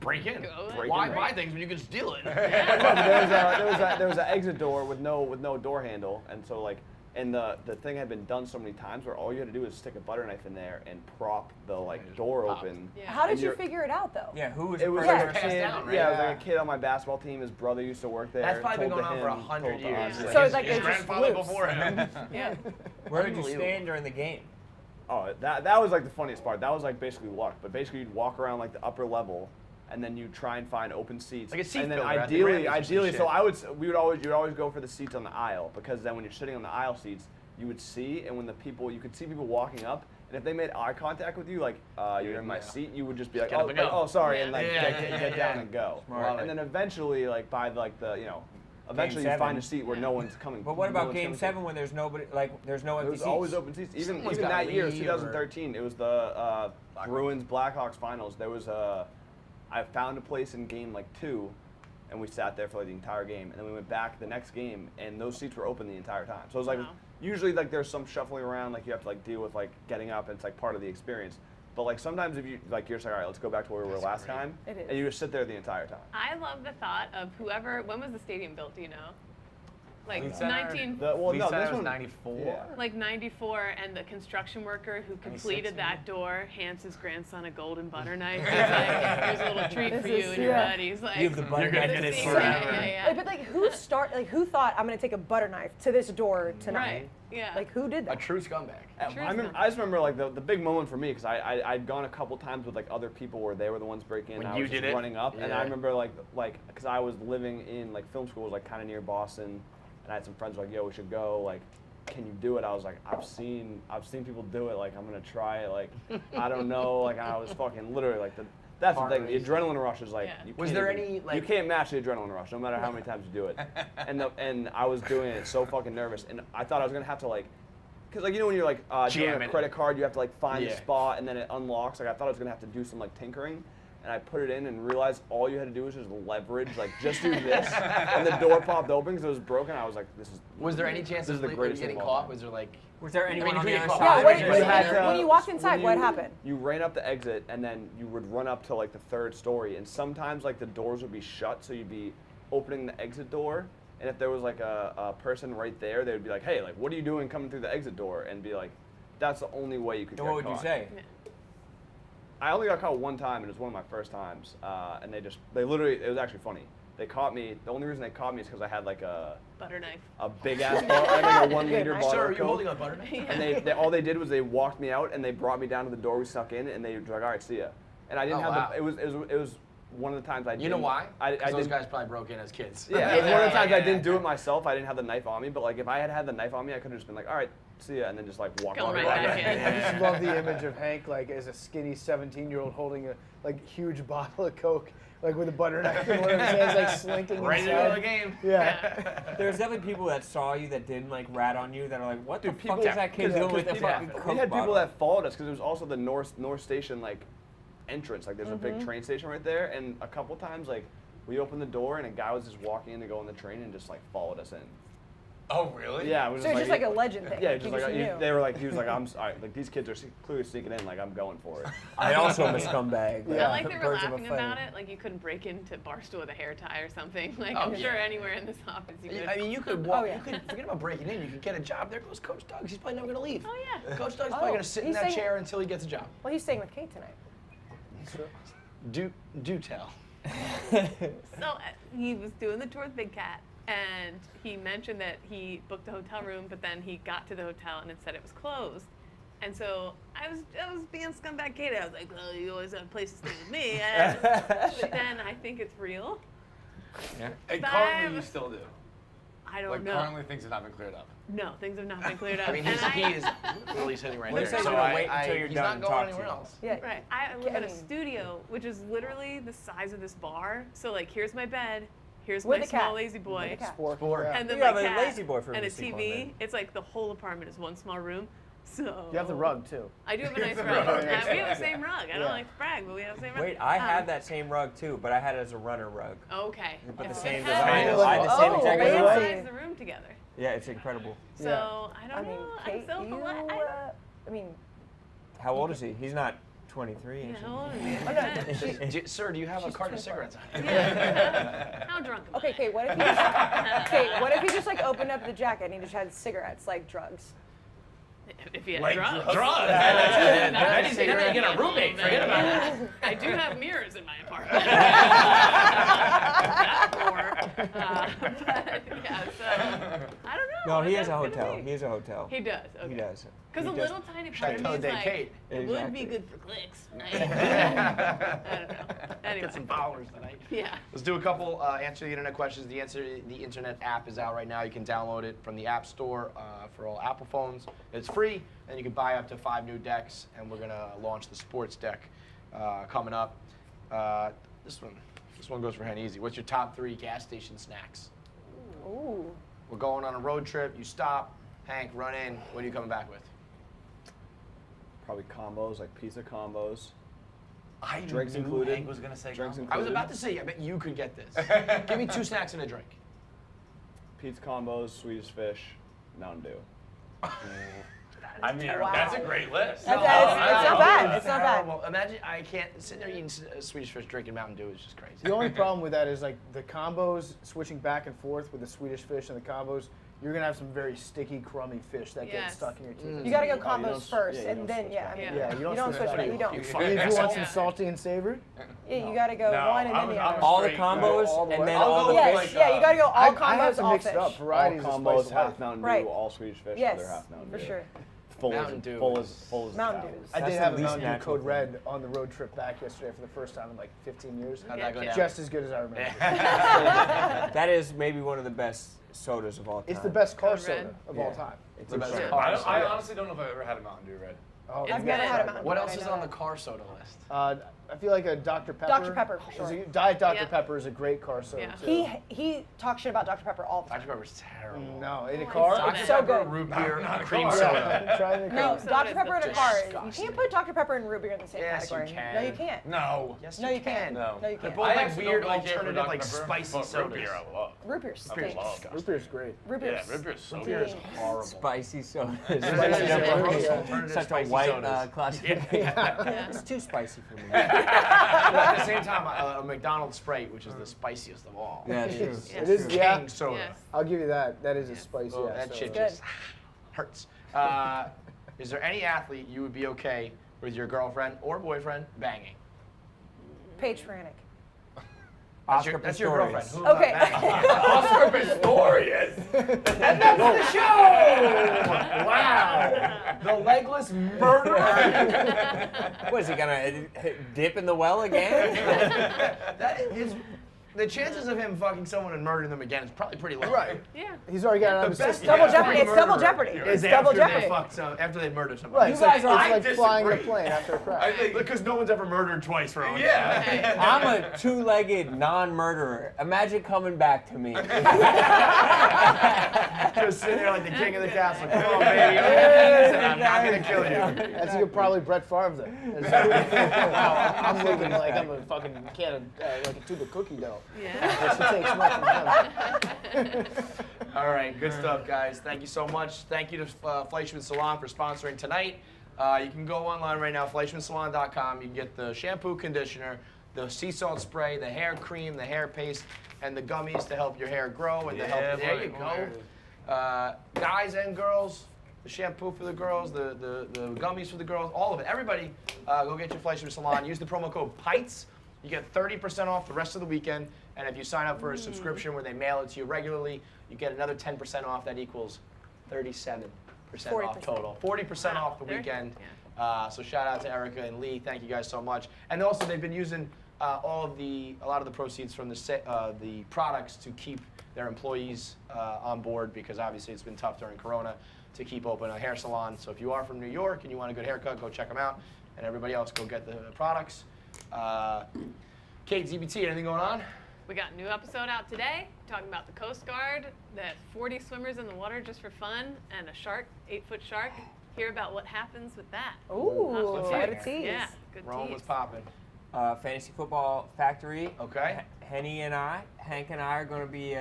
break in? break Why in? buy things when you can steal it? there was an exit door with no door handle, and so like, and the thing had been done so many times where all you had to do is stick a butter knife in there and prop the like door open. Yeah. How did And you you're- figure it out though? Yeah, who was It was the like person? a passed kid. down, right? Yeah, it was Yeah. like a kid on my basketball team. His brother used to work there. That's probably been told going to on for him, 100 told to years. us. So it's His like it's just grandfather loose. before him. Yeah. Where did you Unbelievable. stand during the game? Oh, that was like the funniest part. That was like basically luck. But basically, you'd walk around like the upper level, and then you try and find open seats. Like a seat and then builder at the ideally, Grammys or some so shit. you'd always go for the seats on the aisle because then when you're sitting on the aisle seats, you would see, and when you could see people walking up, and if they made eye contact with you, like you're in my Yeah. seat, you would just be like, Get up oh, and like, go. oh, sorry, Yeah. and like Yeah. get down and go. Smart. And then eventually, like by like the eventually you 7. find a seat where no one's coming. But what no about one's Game coming to. 7 when there's nobody, like there's no There empty was seats? always open seats. Even Someone's even gotta that year, it was leave, 2013. It was the Bruins Blackhawks finals. There was I found a place in game like 2, and we sat there for like the entire game. And then we went back the next game, and those seats were open the entire time. So it was like Wow. usually like there's some shuffling around, like you have to like deal with like getting up, and it's like part of the experience. But like sometimes if you like you're just like, all right, let's go back to where we were last time, It is. and you just sit there the entire time. I love the thought of whoever. When was the stadium built? Do you know? Like Leeds Center. 19. Well, Leeds no, Center this was one 94. Yeah. Like 94, and the construction worker who completed 96, that door hands his grandson a golden butter knife. He's like, here's a little treat for you and your yeah. buddies. Like, You have the butter you're knife gonna in it see- forever. Yeah. Like, but like who thought I'm gonna take a butter knife to this door tonight? Right. Yeah. Like who did A that? true scumbag. I just remember like the big moment for me because I'd gone a couple times with like other people where they were the ones breaking in. When and I you was just did it? running up, and Yeah. I remember like because I was living in like film school was like kind of near Boston, and I had some friends who were like, yo, we should go. Like, can you do it? I was like, I've seen people do it. Like, I'm gonna try it. Like, I don't know. Like, I was fucking literally like that's the thing. The adrenaline rush is like. Yeah. You Was can't there even- any, You like- can't match the adrenaline rush, no matter how many times you do it. And I was doing it so fucking nervous, and I thought I was gonna have to like. Because like when you're like doing Jam a it. credit card, you have to like find the Yeah. spot and then it unlocks. Like I thought I was gonna have to do some like tinkering, and I put it in and realized all you had to do was just leverage, like just do this, and the door popped open because it was broken. I was like, this is. Was there any chance This is of the you greatest getting thing of all caught? time. Was there like? Was there anyone you on could the get other caught. side? Yeah, what- You what- had to- when you walked inside, what happened? You ran up the exit and then you would run up to like the 3rd story, and sometimes like the doors would be shut, so you'd be opening the exit door, and if there was like a person right there, they would be like, hey, like what are you doing coming through the exit door, and be like, that's the only way you could And get what would you caught. say? I only got caught one time, and it was one of my first times. And they literally, it was actually funny. They caught me. The only reason they caught me is because I had like a Butter knife. a big ass bottle, I had like a 1 liter bottle Sir, are of you holding Coke. a butter knife? And all they did was they walked me out and they brought me down to the door. We snuck in and they were like, all right, see ya. And I didn't Oh, have wow. it was one of the times I didn't. You know why? I Because those didn't. guys probably broke in as kids. Yeah, it was one of the times I didn't do it myself. I didn't have the knife on me. But like if I had the knife on me, I could have just been like, all right, see ya, and then just like walk Go on right back in. I just love the image of Hank like as a skinny 17-year-old holding a like huge bottle of Coke, like with a butter knife in one of his hands, like slinking Ready to go inside. to the game. Yeah. There's definitely people that saw you that didn't like rat on you that are like, what the fuck people- is that kid doing with a fucking Coke We had people bottle? that followed us because it was also the North Station like entrance. Like there's a Mm-hmm. big train station right there, and a couple times like we opened the door and a guy was just walking in to go on the train and just like followed us in. Oh, really? Yeah, it was So it's just like a legend thing. Yeah, like, just you like knew. they were like he was like I'm sorry, like these kids are clearly sneaking in, like I'm going for it. I also am a scumbag. Yeah. I like they were Birds of a laughing feather. about it, like you couldn't break into Barstool with a hair tie or something. Like Oh, I'm yeah. sure anywhere in this office you could. I mean, you could walk. Oh, yeah. You could forget about breaking in. You could get a job. There goes Coach Doug. He's probably never gonna leave. Oh yeah. Coach Doug's Oh, probably gonna sit in he's that saying- chair until he gets a job. Well, he's staying with Kate tonight. Do tell. So he was doing the tour with Big Cat, and he mentioned that he booked a hotel room, but then he got to the hotel and it said it was closed. And so I was being scumbag Kate. I was like, well, you always have a place to stay with me. But then I think it's real. Yeah. And But currently I'm- you still do. I don't Like know. currently things have not been cleared up. No, things have not been cleared up. I mean, And he is literally sitting right Well, there. he says So he'll wait I, until you're he's done not and going talk to anywhere you. else. Yeah. Right. I live in a mean- studio, which is literally the size of this bar. So like, here's my bed, here's With my a small cat. lazy boy, With a cat. Sport. Sport. Yeah. and then You my have a cat, lazy boy for and him a to sleep on TV. then. It's like the whole apartment is one small room. So You have the rug too. I do have a nice the rug. rug. We have the same rug. I don't Yeah. like to brag, but we have the same rug. Wait, I had that same rug too, but I had it as a runner rug. Okay. But the Yeah. same We had- design. Oh, I had the same oh, exact fancy. We rug. sized the room together. Yeah, it's incredible. So Yeah. I don't I mean, know. Kate, I'm so you, polite. I mean, How old is he? He's not 23. Yeah, is he? how old is he? oh, no, Sir, do you have a She's carton of 24. cigarettes on you? Yeah. How drunk am okay, I? Kate, what if you just, Kate, what if you just like opened up the jacket and he just had cigarettes, like drugs? If you had Like drugs. drugs. Then he's gonna get a roommate. Forget about it. I do have mirrors in my apartment. That more. But yeah, so I don't know. No, what he has that's a gonna hotel. be. He has a hotel. He does. Okay. He does. Because a He does- little tiny part of me Chateau is de like, Kate. it would be Exactly. good for clicks. I don't know. Anyway. Get some followers tonight. Yeah. Let's do a couple answer the internet questions. The internet app is out right now. You can download it from the App Store for all Apple phones. It's free, and you can buy up to 5 new decks. And we're gonna launch the sports deck coming up. This one goes for Hen Easy. What's your top 3 gas station snacks? Ooh. We're going on a road trip. You stop. Hank, run in. What are you coming back with? Probably combos, like pizza combos. I Drinks knew included. Hank was gonna say Drinks combo. I was included. about to say, I bet you could get this. Give me 2 snacks and a drink. Pizza combos, Swedish fish, Mountain Dew. I mean, Wow. that's a great list. That's- it's not bad. It's not bad. Terrible. Imagine I can't sit there eating Swedish fish, drinking Mountain Dew is just crazy. The only problem with that is like the combos switching back and forth with the Swedish fish and the combos. You're gonna have some very sticky, crummy fish that get Yes. stuck in your teeth. You gotta go Oh, you don't combos s- first, yeah, you and don't then switch yeah, back. I mean, Yeah, you don't switch back. back. You don't. You If fucking you want some asshole. salty and savory, Yeah, you gotta go No, one and then I'm- the I'm other. All the Straight, combos all the and way. then I'll all go the with, Yes, like, yeah, you gotta go all I combos, have to all mix fish. it up. All Varieties of combos, spice half of life. Mountain Right. Dew, all Swedish fish, Yes, other half Mountain for Dew. sure. Mountain Dew Full is- as full as Mountain calories. Dews. I That's did the have a least Mountain Dew natural Code thing. Red on the road trip back yesterday for the first time in like 15 years. How'd that go down? Just as good as I remember. That is maybe one of the best sodas of all time. It's the best car Code soda Red. of Yeah. all time. It's the best incredible. car I soda. honestly don't know if I've ever had a Mountain Dew Red. Oh, It's I've good. never had a Mountain Dew. What I else is know on the that. car soda list? I feel like a Dr. Pepper. Dr. Pepper, for is sure. Diet Dr. Yeah. Pepper is a great car soda. Yeah. Too. He talks shit about Dr. Pepper all the time. Dr. Pepper's terrible. No, in a Oh, car. I It's saw so that. good. Root beer, Not a cream car. soda. Yeah, try it in a No, car. So Dr. is Pepper in a the car. disgusting. You can't put Dr. Pepper and root beer in the same Yes, you category. can. No, you can't. No. Yes, No, you can't. No. No, you They're can't. both I like actually weird don't really care for alternative, Dr. like Pepper, spicy but root sodas. beer I love. Root beer Root stinks. love. Root beer's great. Root beer Yeah, root beer's so Beer is good. horrible. Spicy soda. Spicy Alternative soda. Such a spicy white sodas. classic. Yeah. It's too spicy for me. At the same time, a McDonald's Sprite, which is the spiciest of all. Yeah, true. Yeah. It is, yeah. King soda. Yes. I'll give you that. That is a spicy. Oh, ass that shit soda. just hurts. Is there any athlete you would be okay with your girlfriend or boyfriend banging? Paige Franek. That's your girlfriend. Pistorius. Who am I Okay. banging? Oscar Pistorius. And that's the show. Wow. The legless murderer. What is he gonna dip in the well again? That is, the chances of him fucking someone and murdering them again is probably pretty low. Right. Yeah. He's already got it out of The his best system. Double Jeopardy. It's double murderer Jeopardy. is It's double after Jeopardy. they fucked after they murdered somebody. Right. You It's guys like, are- it's like flying a disagree. plane after a crash. I think Because no one's ever murdered twice, Rone. yeah. I'm a two-legged non-murderer. Imagine coming back to me. Just sitting there like the king of the castle. Come on, baby. And I'm not gonna kill you. That's you could probably Brett Favre then. Wow, I'm looking like I'm a fucking can of like a tube of cookie dough. Yeah. She takes much from him. All right, good stuff, guys. Thank you so much. Thank you to Fleischmann Salon for sponsoring tonight. You can go online right now, fleischmannsalon.com. You can get the shampoo, conditioner, the sea salt spray, the hair cream, the hair paste, and the gummies to help your hair grow and to help. Yeah, There you buddy. go. Guys and girls, the shampoo for the girls, the gummies for the girls, all of it. Everybody, go get your Fleischmann Salon. Use the promo code PINTS. You get 30% off the rest of the weekend. And if you sign up for a subscription where they mail it to you regularly, you get another 10% off. That equals 37% off 40%. total. 40% off the weekend. So shout out to Erica and Lee. Thank you guys so much. And also they've been using a lot of the proceeds from the products to keep their employees on board, because obviously it's been tough during Corona to keep open a hair salon. So if you are from New York and you want a good haircut, go check them out. And everybody else, go get the products. Kate, ZBT, anything going on? We got a new episode out today talking about the Coast Guard, that 40 swimmers in the water just for fun, and a shark, 8-foot shark. Hear about what happens with that. Ooh, Not what a tease. tease. Yeah, good Rome tease. was popping. Fantasy Football Factory. Okay. Hank and I are going to be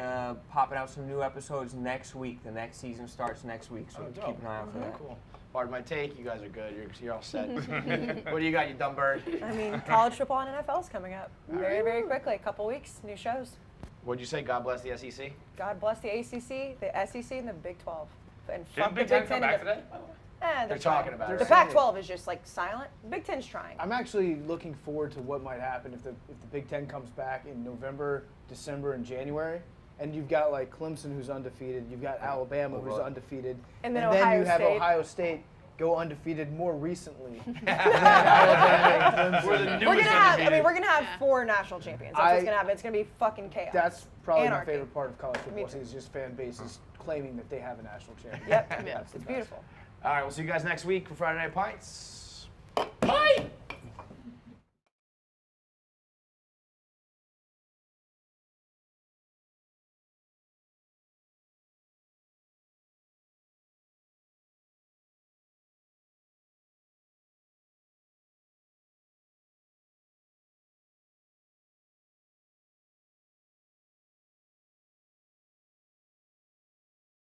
popping out some new episodes next week. The next season starts next week, so dope. keep an eye out for that. Cool. Pardon my take. You guys are good. You're all set. What do you got, you dumb bird? I mean, college football and NFL is coming up very, very quickly. A couple weeks, new shows. What'd you say? God bless the SEC? God bless the ACC, the SEC, and the Big 12. And Didn't fuck the Big Ten Big come 10. back today? They're talking trying. about it, The right? Pac-12 is just like silent. Big Ten's trying. I'm actually looking forward to what might happen if the Big Ten comes back in November, December, and January. And you've got like Clemson, who's undefeated. You've got Alabama, who's undefeated. And then you Ohio have State. Ohio State go undefeated more recently. Alabama and Clemson. We're the We're newest gonna have. I mean, undefeated. we're gonna have 4 national champions. That's what's I- gonna happen. It's gonna be fucking chaos. That's probably Anarchy. my favorite part of college Me football too. season, is just fan bases claiming that they have a national champion. Yep. That's the It's best. beautiful. All right, we'll see you guys next week for Friday Night Pints. Pint!